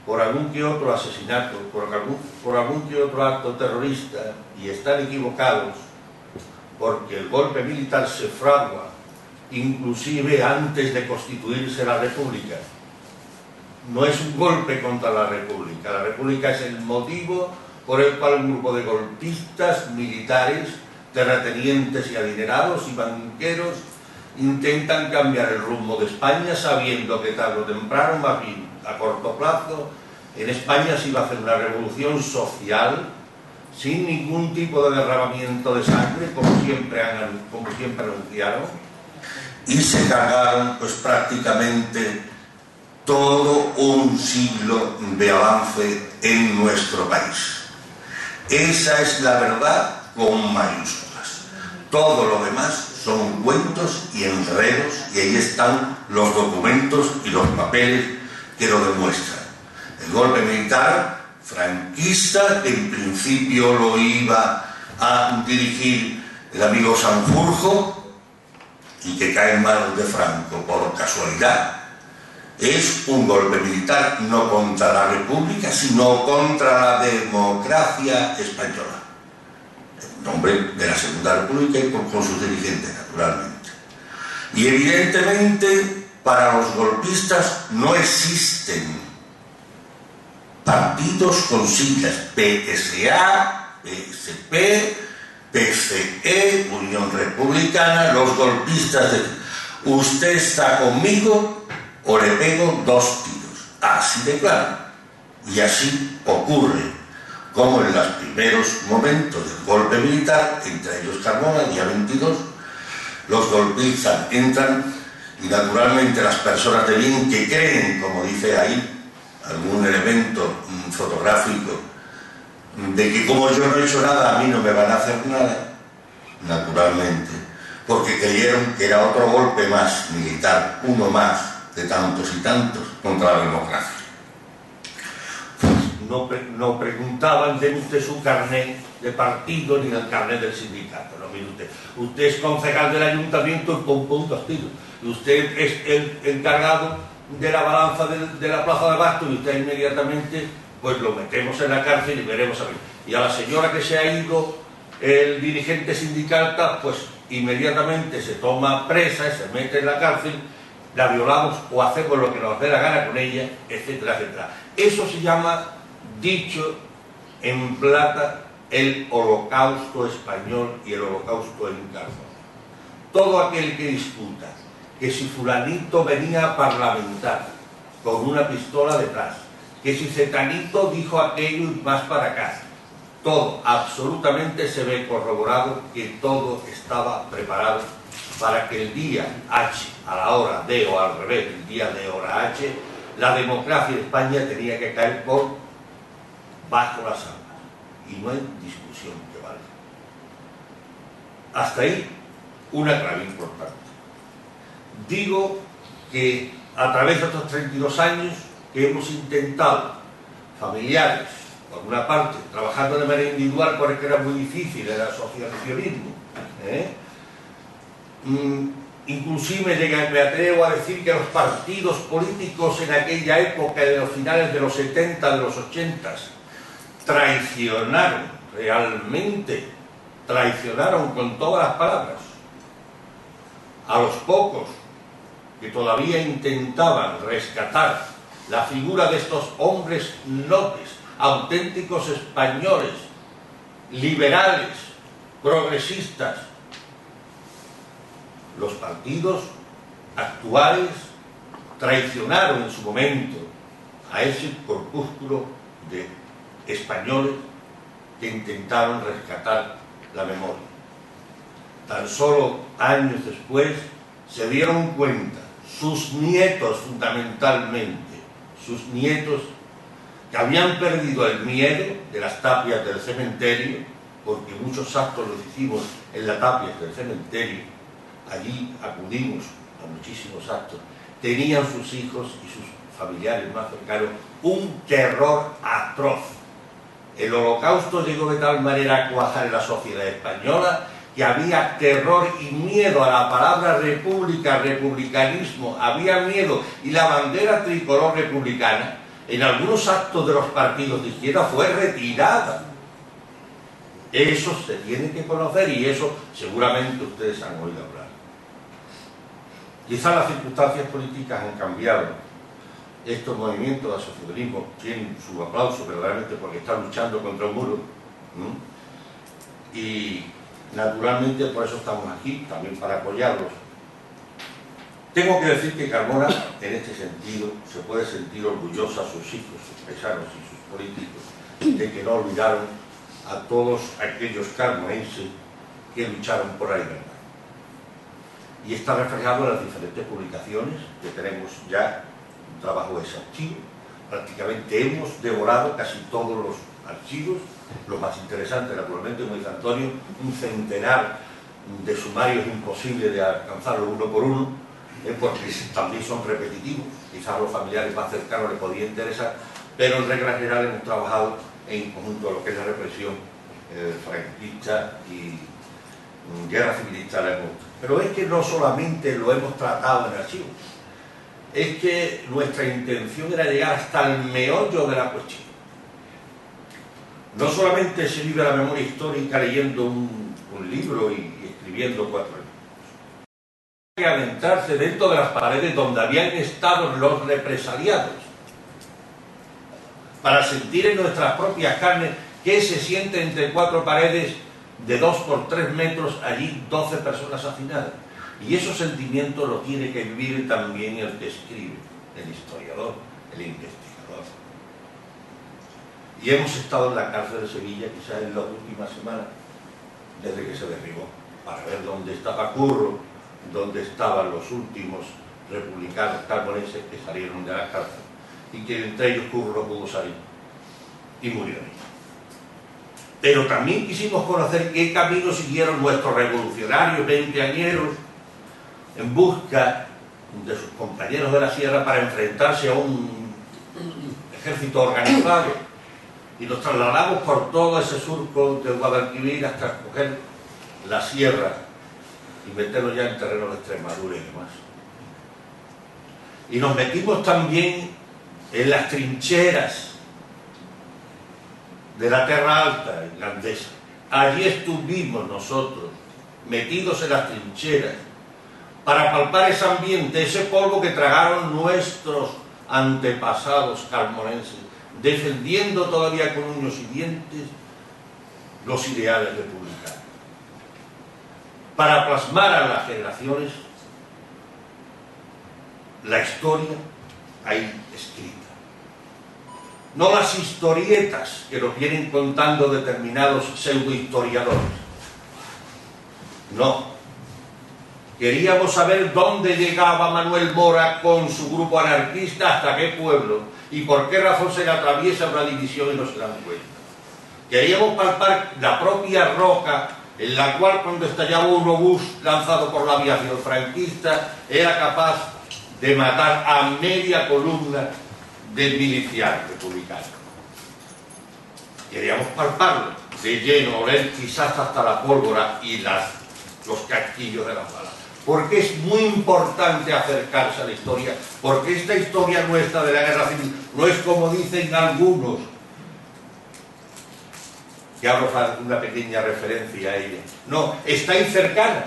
por algún que otro asesinato, por algún que otro acto terrorista, y están equivocados, porque el golpe militar se fragua inclusive antes de constituirse la República. No es un golpe contra la República es el motivo por el cual un grupo de golpistas, militares, terratenientes y adinerados y banqueros intentan cambiar el rumbo de España, sabiendo que tarde o temprano, más bien a corto plazo, en España se iba a hacer una revolución social sin ningún tipo de derramamiento de sangre, como siempre anunciaron, y se cargaron pues prácticamente todo un siglo de avance en nuestro país. Esa es la verdad con mayúsculas. Todo lo demás son cuentos y enredos, y ahí están los documentos y los papeles que lo demuestran. El golpe militar franquista, que en principio lo iba a dirigir el amigo Sanjurjo y que cae en manos de Franco por casualidad, es un golpe militar no contra la República, sino contra la democracia española, en nombre de la Segunda República y con sus dirigentes, naturalmente. Y evidentemente para los golpistas no existen partidos con siglas PSA, PSP, PCE, Unión Republicana. Los golpistas de usted está conmigo o le pego 2 tiros, así de claro. Y así ocurre, como en los primeros momentos del golpe militar, entre ellos Carmona, el día 22, los golpistas entran y naturalmente las personas de bien que creen, como dice ahí, algún elemento fotográfico, de que como yo no he hecho nada, a mí no me van a hacer nada, naturalmente, porque creyeron que era otro golpe más militar, uno más de tantos y tantos contra la democracia. No preguntaban de usted su carnet de partido ni el carnet del sindicato, no mire usted. Usted es concejal del ayuntamiento y pum pum 2 tiros. Y usted es el encargado de la balanza de la plaza de Bastos y usted inmediatamente pues lo metemos en la cárcel y veremos a ver. Y a la señora que se ha ido, el dirigente sindical, pues inmediatamente se toma presa, se mete en la cárcel, la violamos o hacemos lo que nos dé la gana con ella, etcétera, etcétera. Eso se llama, dicho en plata, el holocausto español y el holocausto encarnado. Todo aquel que discuta que si fulanito venía a parlamentar con una pistola detrás, que si cetanito dijo aquello y más para acá, todo absolutamente se ve corroborado que todo estaba preparado para que el día H, a la hora D o al revés, el día D hora H, la democracia de España tenía que caer por bajo las armas. Y no hay discusión que valga. Hasta ahí, una clave importante. Digo que a través de estos 32 años que hemos intentado, familiares, por una parte, trabajando de manera individual porque era muy difícil el asociacionismo, inclusive me atrevo a decir que los partidos políticos en aquella época, de los finales de los 70, de los 80, traicionaron, realmente traicionaron con todas las palabras a los pocos que todavía intentaban rescatar la figura de estos hombres nobles, auténticos españoles, liberales, progresistas. Los partidos actuales traicionaron en su momento a ese corpúsculo de españoles que intentaron rescatar la memoria. Tan solo años después se dieron cuenta, sus nietos fundamentalmente, sus nietos que habían perdido el miedo de las tapias del cementerio, porque muchos actos los hicimos en las tapias del cementerio, allí acudimos a muchísimos actos, tenían sus hijos y sus familiares más cercanos un terror atroz. El holocausto llegó de tal manera a cuajar en la sociedad española que había terror y miedo a la palabra república, republicanismo, había miedo, y la bandera tricolor republicana en algunos actos de los partidos de izquierda fue retirada. Eso se tiene que conocer y eso seguramente ustedes han oído hablar. Quizás las circunstancias políticas han cambiado. Estos movimientos de asociacionismo tienen su aplauso verdaderamente porque están luchando contra un muro. Y naturalmente por eso estamos aquí, también para apoyarlos. Tengo que decir que Carmona, en este sentido, se puede sentir orgullosa a sus hijos, sus paisanos y sus políticos, de que no olvidaron a todos aquellos carmonenses que lucharon por la libertad. Y está reflejado en las diferentes publicaciones que tenemos ya, un trabajo exhaustivo. Prácticamente hemos devorado casi todos los archivos, los más interesantes, naturalmente, como dice Antonio, un centenar de sumario es imposible de alcanzarlo uno por uno, porque también son repetitivos, quizás a los familiares más cercanos les podría interesar, pero en regla general hemos trabajado en conjunto a lo que es la represión franquista y guerra civilista la hemos. Pero es que no solamente lo hemos tratado en archivos, es que nuestra intención era llegar hasta el meollo de la cuestión. No solamente se vive la memoria histórica leyendo un libro y escribiendo 4 libros. Hay que adentrarse dentro de las paredes donde habían estado los represaliados, para sentir en nuestras propias carnes qué se siente entre 4 paredes de 2 por 3 metros, allí 12 personas hacinadas. Y esos sentimientos los tiene que vivir también el que escribe, el historiador, el investigador. Y hemos estado en la cárcel de Sevilla, quizás en las últimas semanas, desde que se derribó, para ver dónde estaba Curro, dónde estaban los últimos republicanos carboneses que salieron de la cárcel, y que entre ellos Curro no pudo salir, y murió ahí. Pero también quisimos conocer qué camino siguieron nuestros revolucionarios veinteañeros en busca de sus compañeros de la sierra para enfrentarse a un ejército organizado, y nos trasladamos por todo ese surco de Guadalquivir hasta coger la sierra y meterlo ya en terreno de Extremadura y demás. Y nos metimos también en las trincheras de la Terra Alta irlandesa. Allí estuvimos nosotros, metidos en las trincheras, para palpar ese ambiente, ese polvo que tragaron nuestros antepasados carmonenses, defendiendo todavía con uñas y dientes los ideales republicanos, para plasmar a las generaciones la historia ahí escrita. No las historietas que nos vienen contando determinados pseudohistoriadores. No. Queríamos saber dónde llegaba Manuel Mora con su grupo anarquista, hasta qué pueblo, y por qué razón se le atraviesa una división y no se dan cuenta. Queríamos palpar la propia roca en la cual, cuando estallaba un obús lanzado por la aviación franquista, era capaz de matar a media columna del miliciano republicano. Queríamos palparlo de lleno, oler quizás hasta la pólvora y los casquillos de las balas. Porque es muy importante acercarse a la historia, porque esta historia nuestra de la guerra civil no es como dicen algunos, que hago una pequeña referencia a ella. No, está ahí cercana.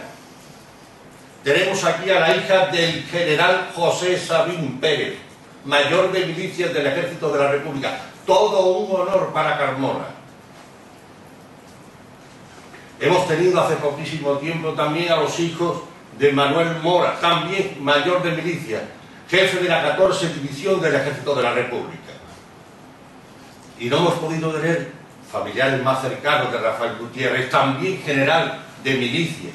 Tenemos aquí a la hija del general José Sabín Pérez, mayor de milicias del Ejército de la República. Todo un honor para Carmona. Hemos tenido hace poquísimo tiempo también a los hijos de Manuel Mora, también mayor de milicia, jefe de la 14 División del Ejército de la República. Y no hemos podido tener familiares más cercanos de Rafael Gutiérrez, también general de milicia,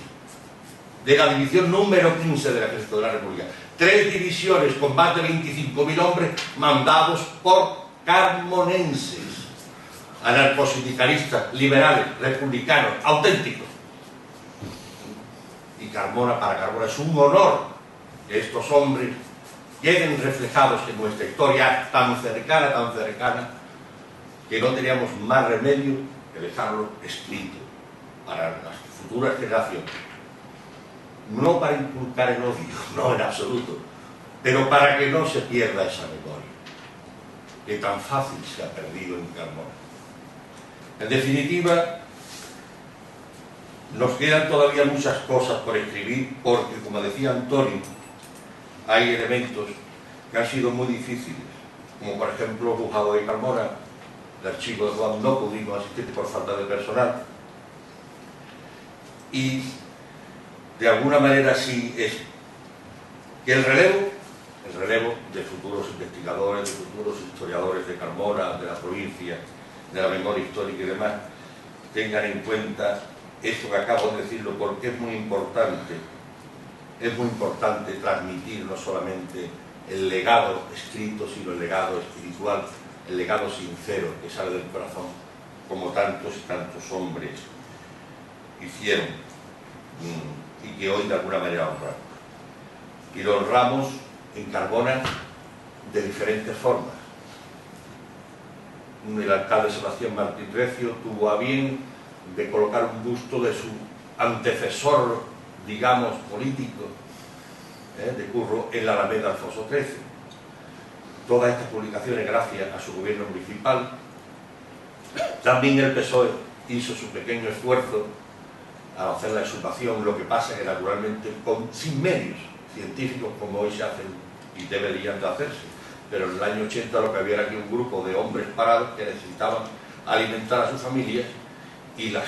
de la división número 15 del Ejército de la República. 3 divisiones con más de 25.000 hombres mandados por carmonenses, anarcosindicalistas, liberales, republicanos, auténticos. Y Carmona, para Carmona es un honor que estos hombres queden reflejados en nuestra historia tan cercana, que no teníamos más remedio que dejarlo escrito para las futuras generaciones. No para inculcar el odio, no en absoluto, pero para que no se pierda esa memoria, que tan fácil se ha perdido en Carmona. En definitiva, nos quedan todavía muchas cosas por escribir, porque, como decía Antonio, hay elementos que han sido muy difíciles, como por ejemplo el juzgado de Carmona, el archivo de Juan no pudimos asistir por falta de personal, y de alguna manera sí es que el relevo de futuros investigadores, de futuros historiadores de Carmona, de la provincia, de la memoria histórica y demás, tengan en cuenta esto que acabo de decirlo, porque es muy importante transmitir no solamente el legado escrito, sino el legado espiritual, el legado sincero que sale del corazón, como tantos y tantos hombres hicieron y que hoy de alguna manera honramos. Y lo honramos en Carbona de diferentes formas. El alcalde Sebastián Martín Recio tuvo a bien de colocar un busto de su antecesor, digamos, político, de Curro, en la Alameda Alfonso XIII. Todas estas publicaciones gracias a su gobierno municipal. También el PSOE hizo su pequeño esfuerzo al hacer la exhumación, lo que pasa que naturalmente sin medios científicos como hoy se hacen y deberían de hacerse. Pero en el año 80 lo que había era aquí un grupo de hombres parados que necesitaban alimentar a sus familias y el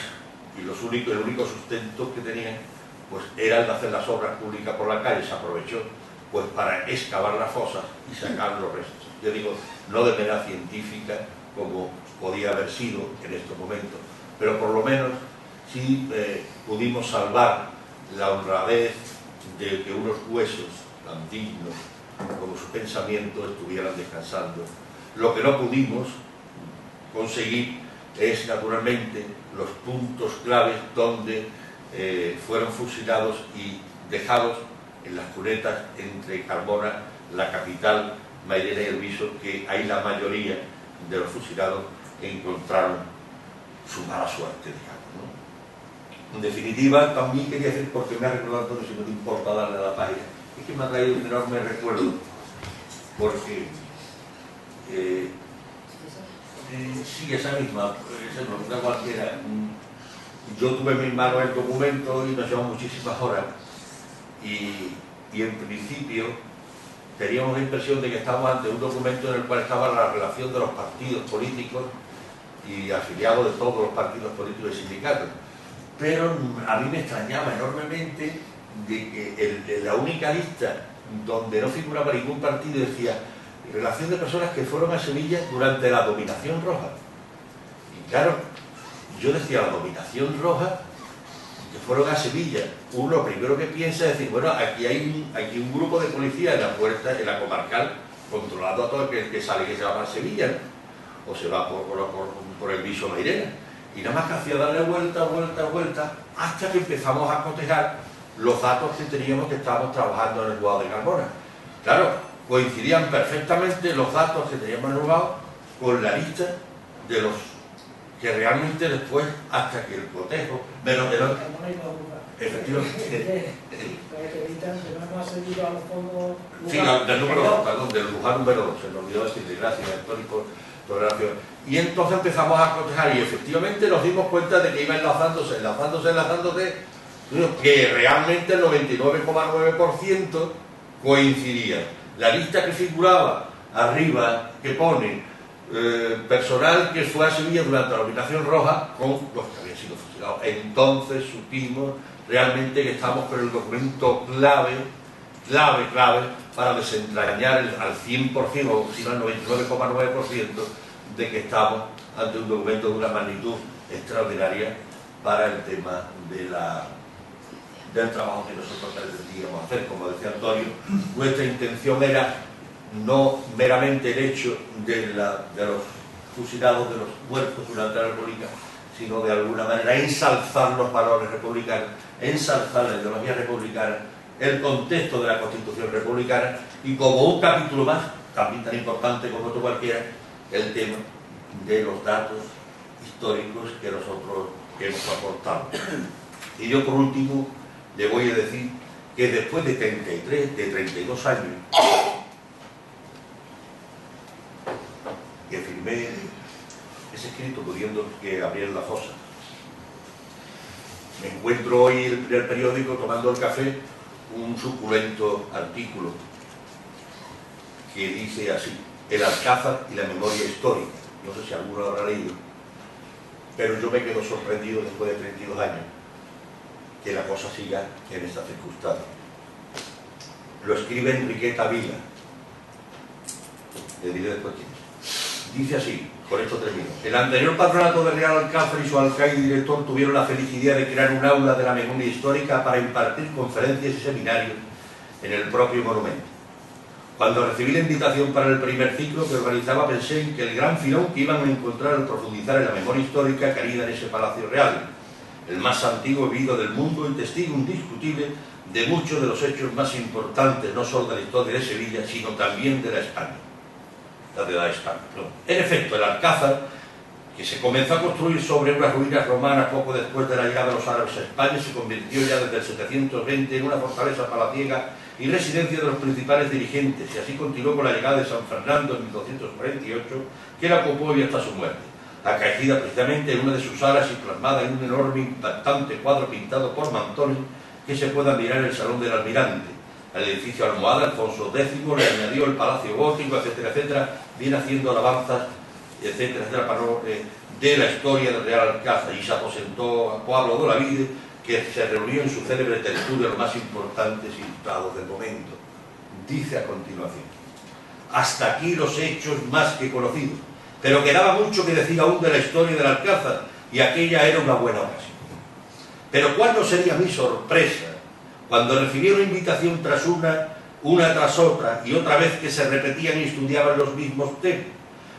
único sustento que tenían pues era el de hacer las obras públicas por la calle. Se aprovechó pues para excavar las fosas y sacar los restos. Yo digo, no de manera científica como podía haber sido en estos momentos, pero por lo menos sí pudimos salvar la honradez de que unos huesos tan dignos como su pensamiento estuvieran descansando. Lo que no pudimos conseguir es naturalmente los puntos claves donde fueron fusilados y dejados en las cunetas entre Carmona, la capital, Mairena y El Viso, que ahí la mayoría de los fusilados encontraron su mala suerte, digamos, ¿no? En definitiva, también quería decir, porque me ha recordado Antonio, si no te importa darle a la página, es que me ha traído un enorme recuerdo, porque sí, esa misma, una cualquiera. Yo tuve en mis manos el documento y nos llevó muchísimas horas, y en principio teníamos la impresión de que estábamos ante un documento en el cual estaba la relación de los partidos políticos y afiliados de todos los partidos políticos y sindicatos. Pero a mí me extrañaba enormemente de que la única lista donde no figuraba ningún partido decía relación de personas que fueron a Sevilla durante la dominación roja. Y claro, yo decía la dominación roja, que fueron a Sevilla. Uno primero que piensa es decir, bueno, aquí hay un grupo de policía en la puerta, en la comarcal, controlando a todo el que sale y que se va para Sevilla, ¿no? O se va por El Viso Mairena. Y nada más que hacía darle vuelta, hasta que empezamos a cotejar los datos que teníamos, que estábamos trabajando en el juzgado de Carmona. Claro, coincidían perfectamente los datos que teníamos en el juzgado con la lista de los que realmente después, hasta que el cotejo... Efectivamente. Sí, del número 2, perdón, del lugar número 2, se me olvidó decirle, gracias, Antonio, por la relación. Y entonces empezamos a cotejar y efectivamente nos dimos cuenta de que iba enlazándose, que realmente el 99,9% coincidía. La lista que figuraba arriba, que pone personal que fue a Sevilla durante la dominación roja, con los que habían sido fusilados. Entonces supimos realmente que estamos con el documento clave para desentrañar al 100%, o si no al 99,9%, de que estamos ante un documento de una magnitud extraordinaria para el tema del trabajo que nosotros pretendíamos hacer. Como decía Antonio, nuestra intención era no meramente el hecho de los fusilados, de los muertos durante la República, sino de alguna manera ensalzar los valores republicanos, ensalzar la ideología republicana, el contexto de la Constitución republicana, y como un capítulo más, también tan importante como otro cualquiera, el tema de los datos históricos que nosotros hemos aportado. Y yo por último le voy a decir que después de 32 años que firmé ese escrito pudiendo que abrieran la fosa, me encuentro hoy en el periódico tomando el café un suculento artículo que dice así: el Alcázar y la memoria histórica. No sé si alguno lo habrá leído, pero yo me quedo sorprendido después de 32 años que la cosa siga en esta circunstancia. Lo escribe Enriqueta Vila, le diré después quién es. Dice así, con esto termino: el anterior patronato de Real Alcázar y su alcaide y director tuvieron la felicidad de crear un aula de la memoria histórica para impartir conferencias y seminarios en el propio monumento. Cuando recibí la invitación para el primer ciclo que organizaba, pensé en que el gran filón que iban a encontrar al profundizar en la memoria histórica querida en ese Palacio Real, el más antiguo vivido del mundo y testigo indiscutible de muchos de los hechos más importantes, no solo de la historia de Sevilla, sino también de la España. En efecto, el Alcázar, que se comenzó a construir sobre unas ruinas romanas poco después de la llegada de los árabes a España, se convirtió ya desde el 720 en una fortaleza palaciega y residencia de los principales dirigentes, y así continuó con la llegada de San Fernando en 1248, que la ocupó y hasta su muerte, acaecida precisamente en una de sus alas y plasmada en un enorme impactante cuadro pintado por Manzoni que se puede admirar en el Salón del Almirante. Al edificio Almohada, Alfonso X le añadió el Palacio Gótico, etcétera, etcétera, viene haciendo alabanzas, etcétera, etcétera, de la historia del Real Alcázar, y se aposentó a Pablo de Olavide, que se reunió en su célebre tertulia los más importantes ilustrados del momento. Dice a continuación: hasta aquí los hechos más que conocidos, pero quedaba mucho que decir aún de la historia del Alcázar, y aquella era una buena ocasión. Pero ¿cuál no sería mi sorpresa cuando recibí una invitación tras una tras otra, y otra vez que se repetían y estudiaban los mismos temas,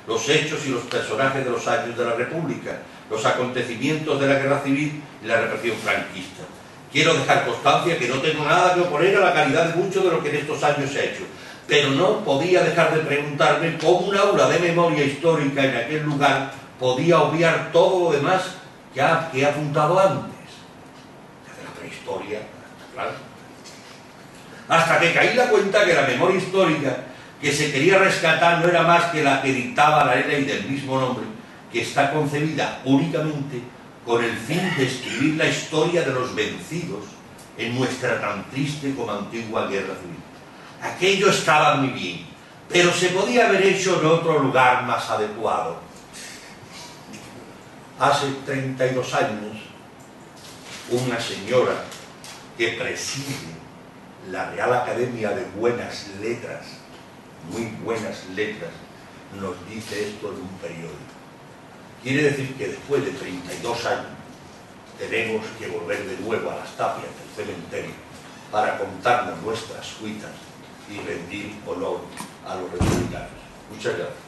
los hechos y los personajes de los años de la República, los acontecimientos de la Guerra Civil y la represión franquista? Quiero dejar constancia que no tengo nada que oponer a la calidad de mucho de lo que en estos años se ha hecho, pero no podía dejar de preguntarme cómo un aula de memoria histórica en aquel lugar podía obviar todo lo demás que he apuntado antes. Desde la prehistoria, claro. Hasta que caí la cuenta que la memoria histórica que se quería rescatar no era más que la que dictaba la ley del mismo nombre, que está concebida únicamente con el fin de escribir la historia de los vencidos en nuestra tan triste como antigua guerra civil. Aquello estaba muy bien, pero se podía haber hecho en otro lugar más adecuado. Hace 32 años, una señora que preside la Real Academia de Buenas Letras, muy buenas letras, nos dice esto en un periódico. Quiere decir que después de 32 años tenemos que volver de nuevo a las tapias del cementerio para contarnos nuestras cuitas y rendir honor a los republicanos. Muchas gracias.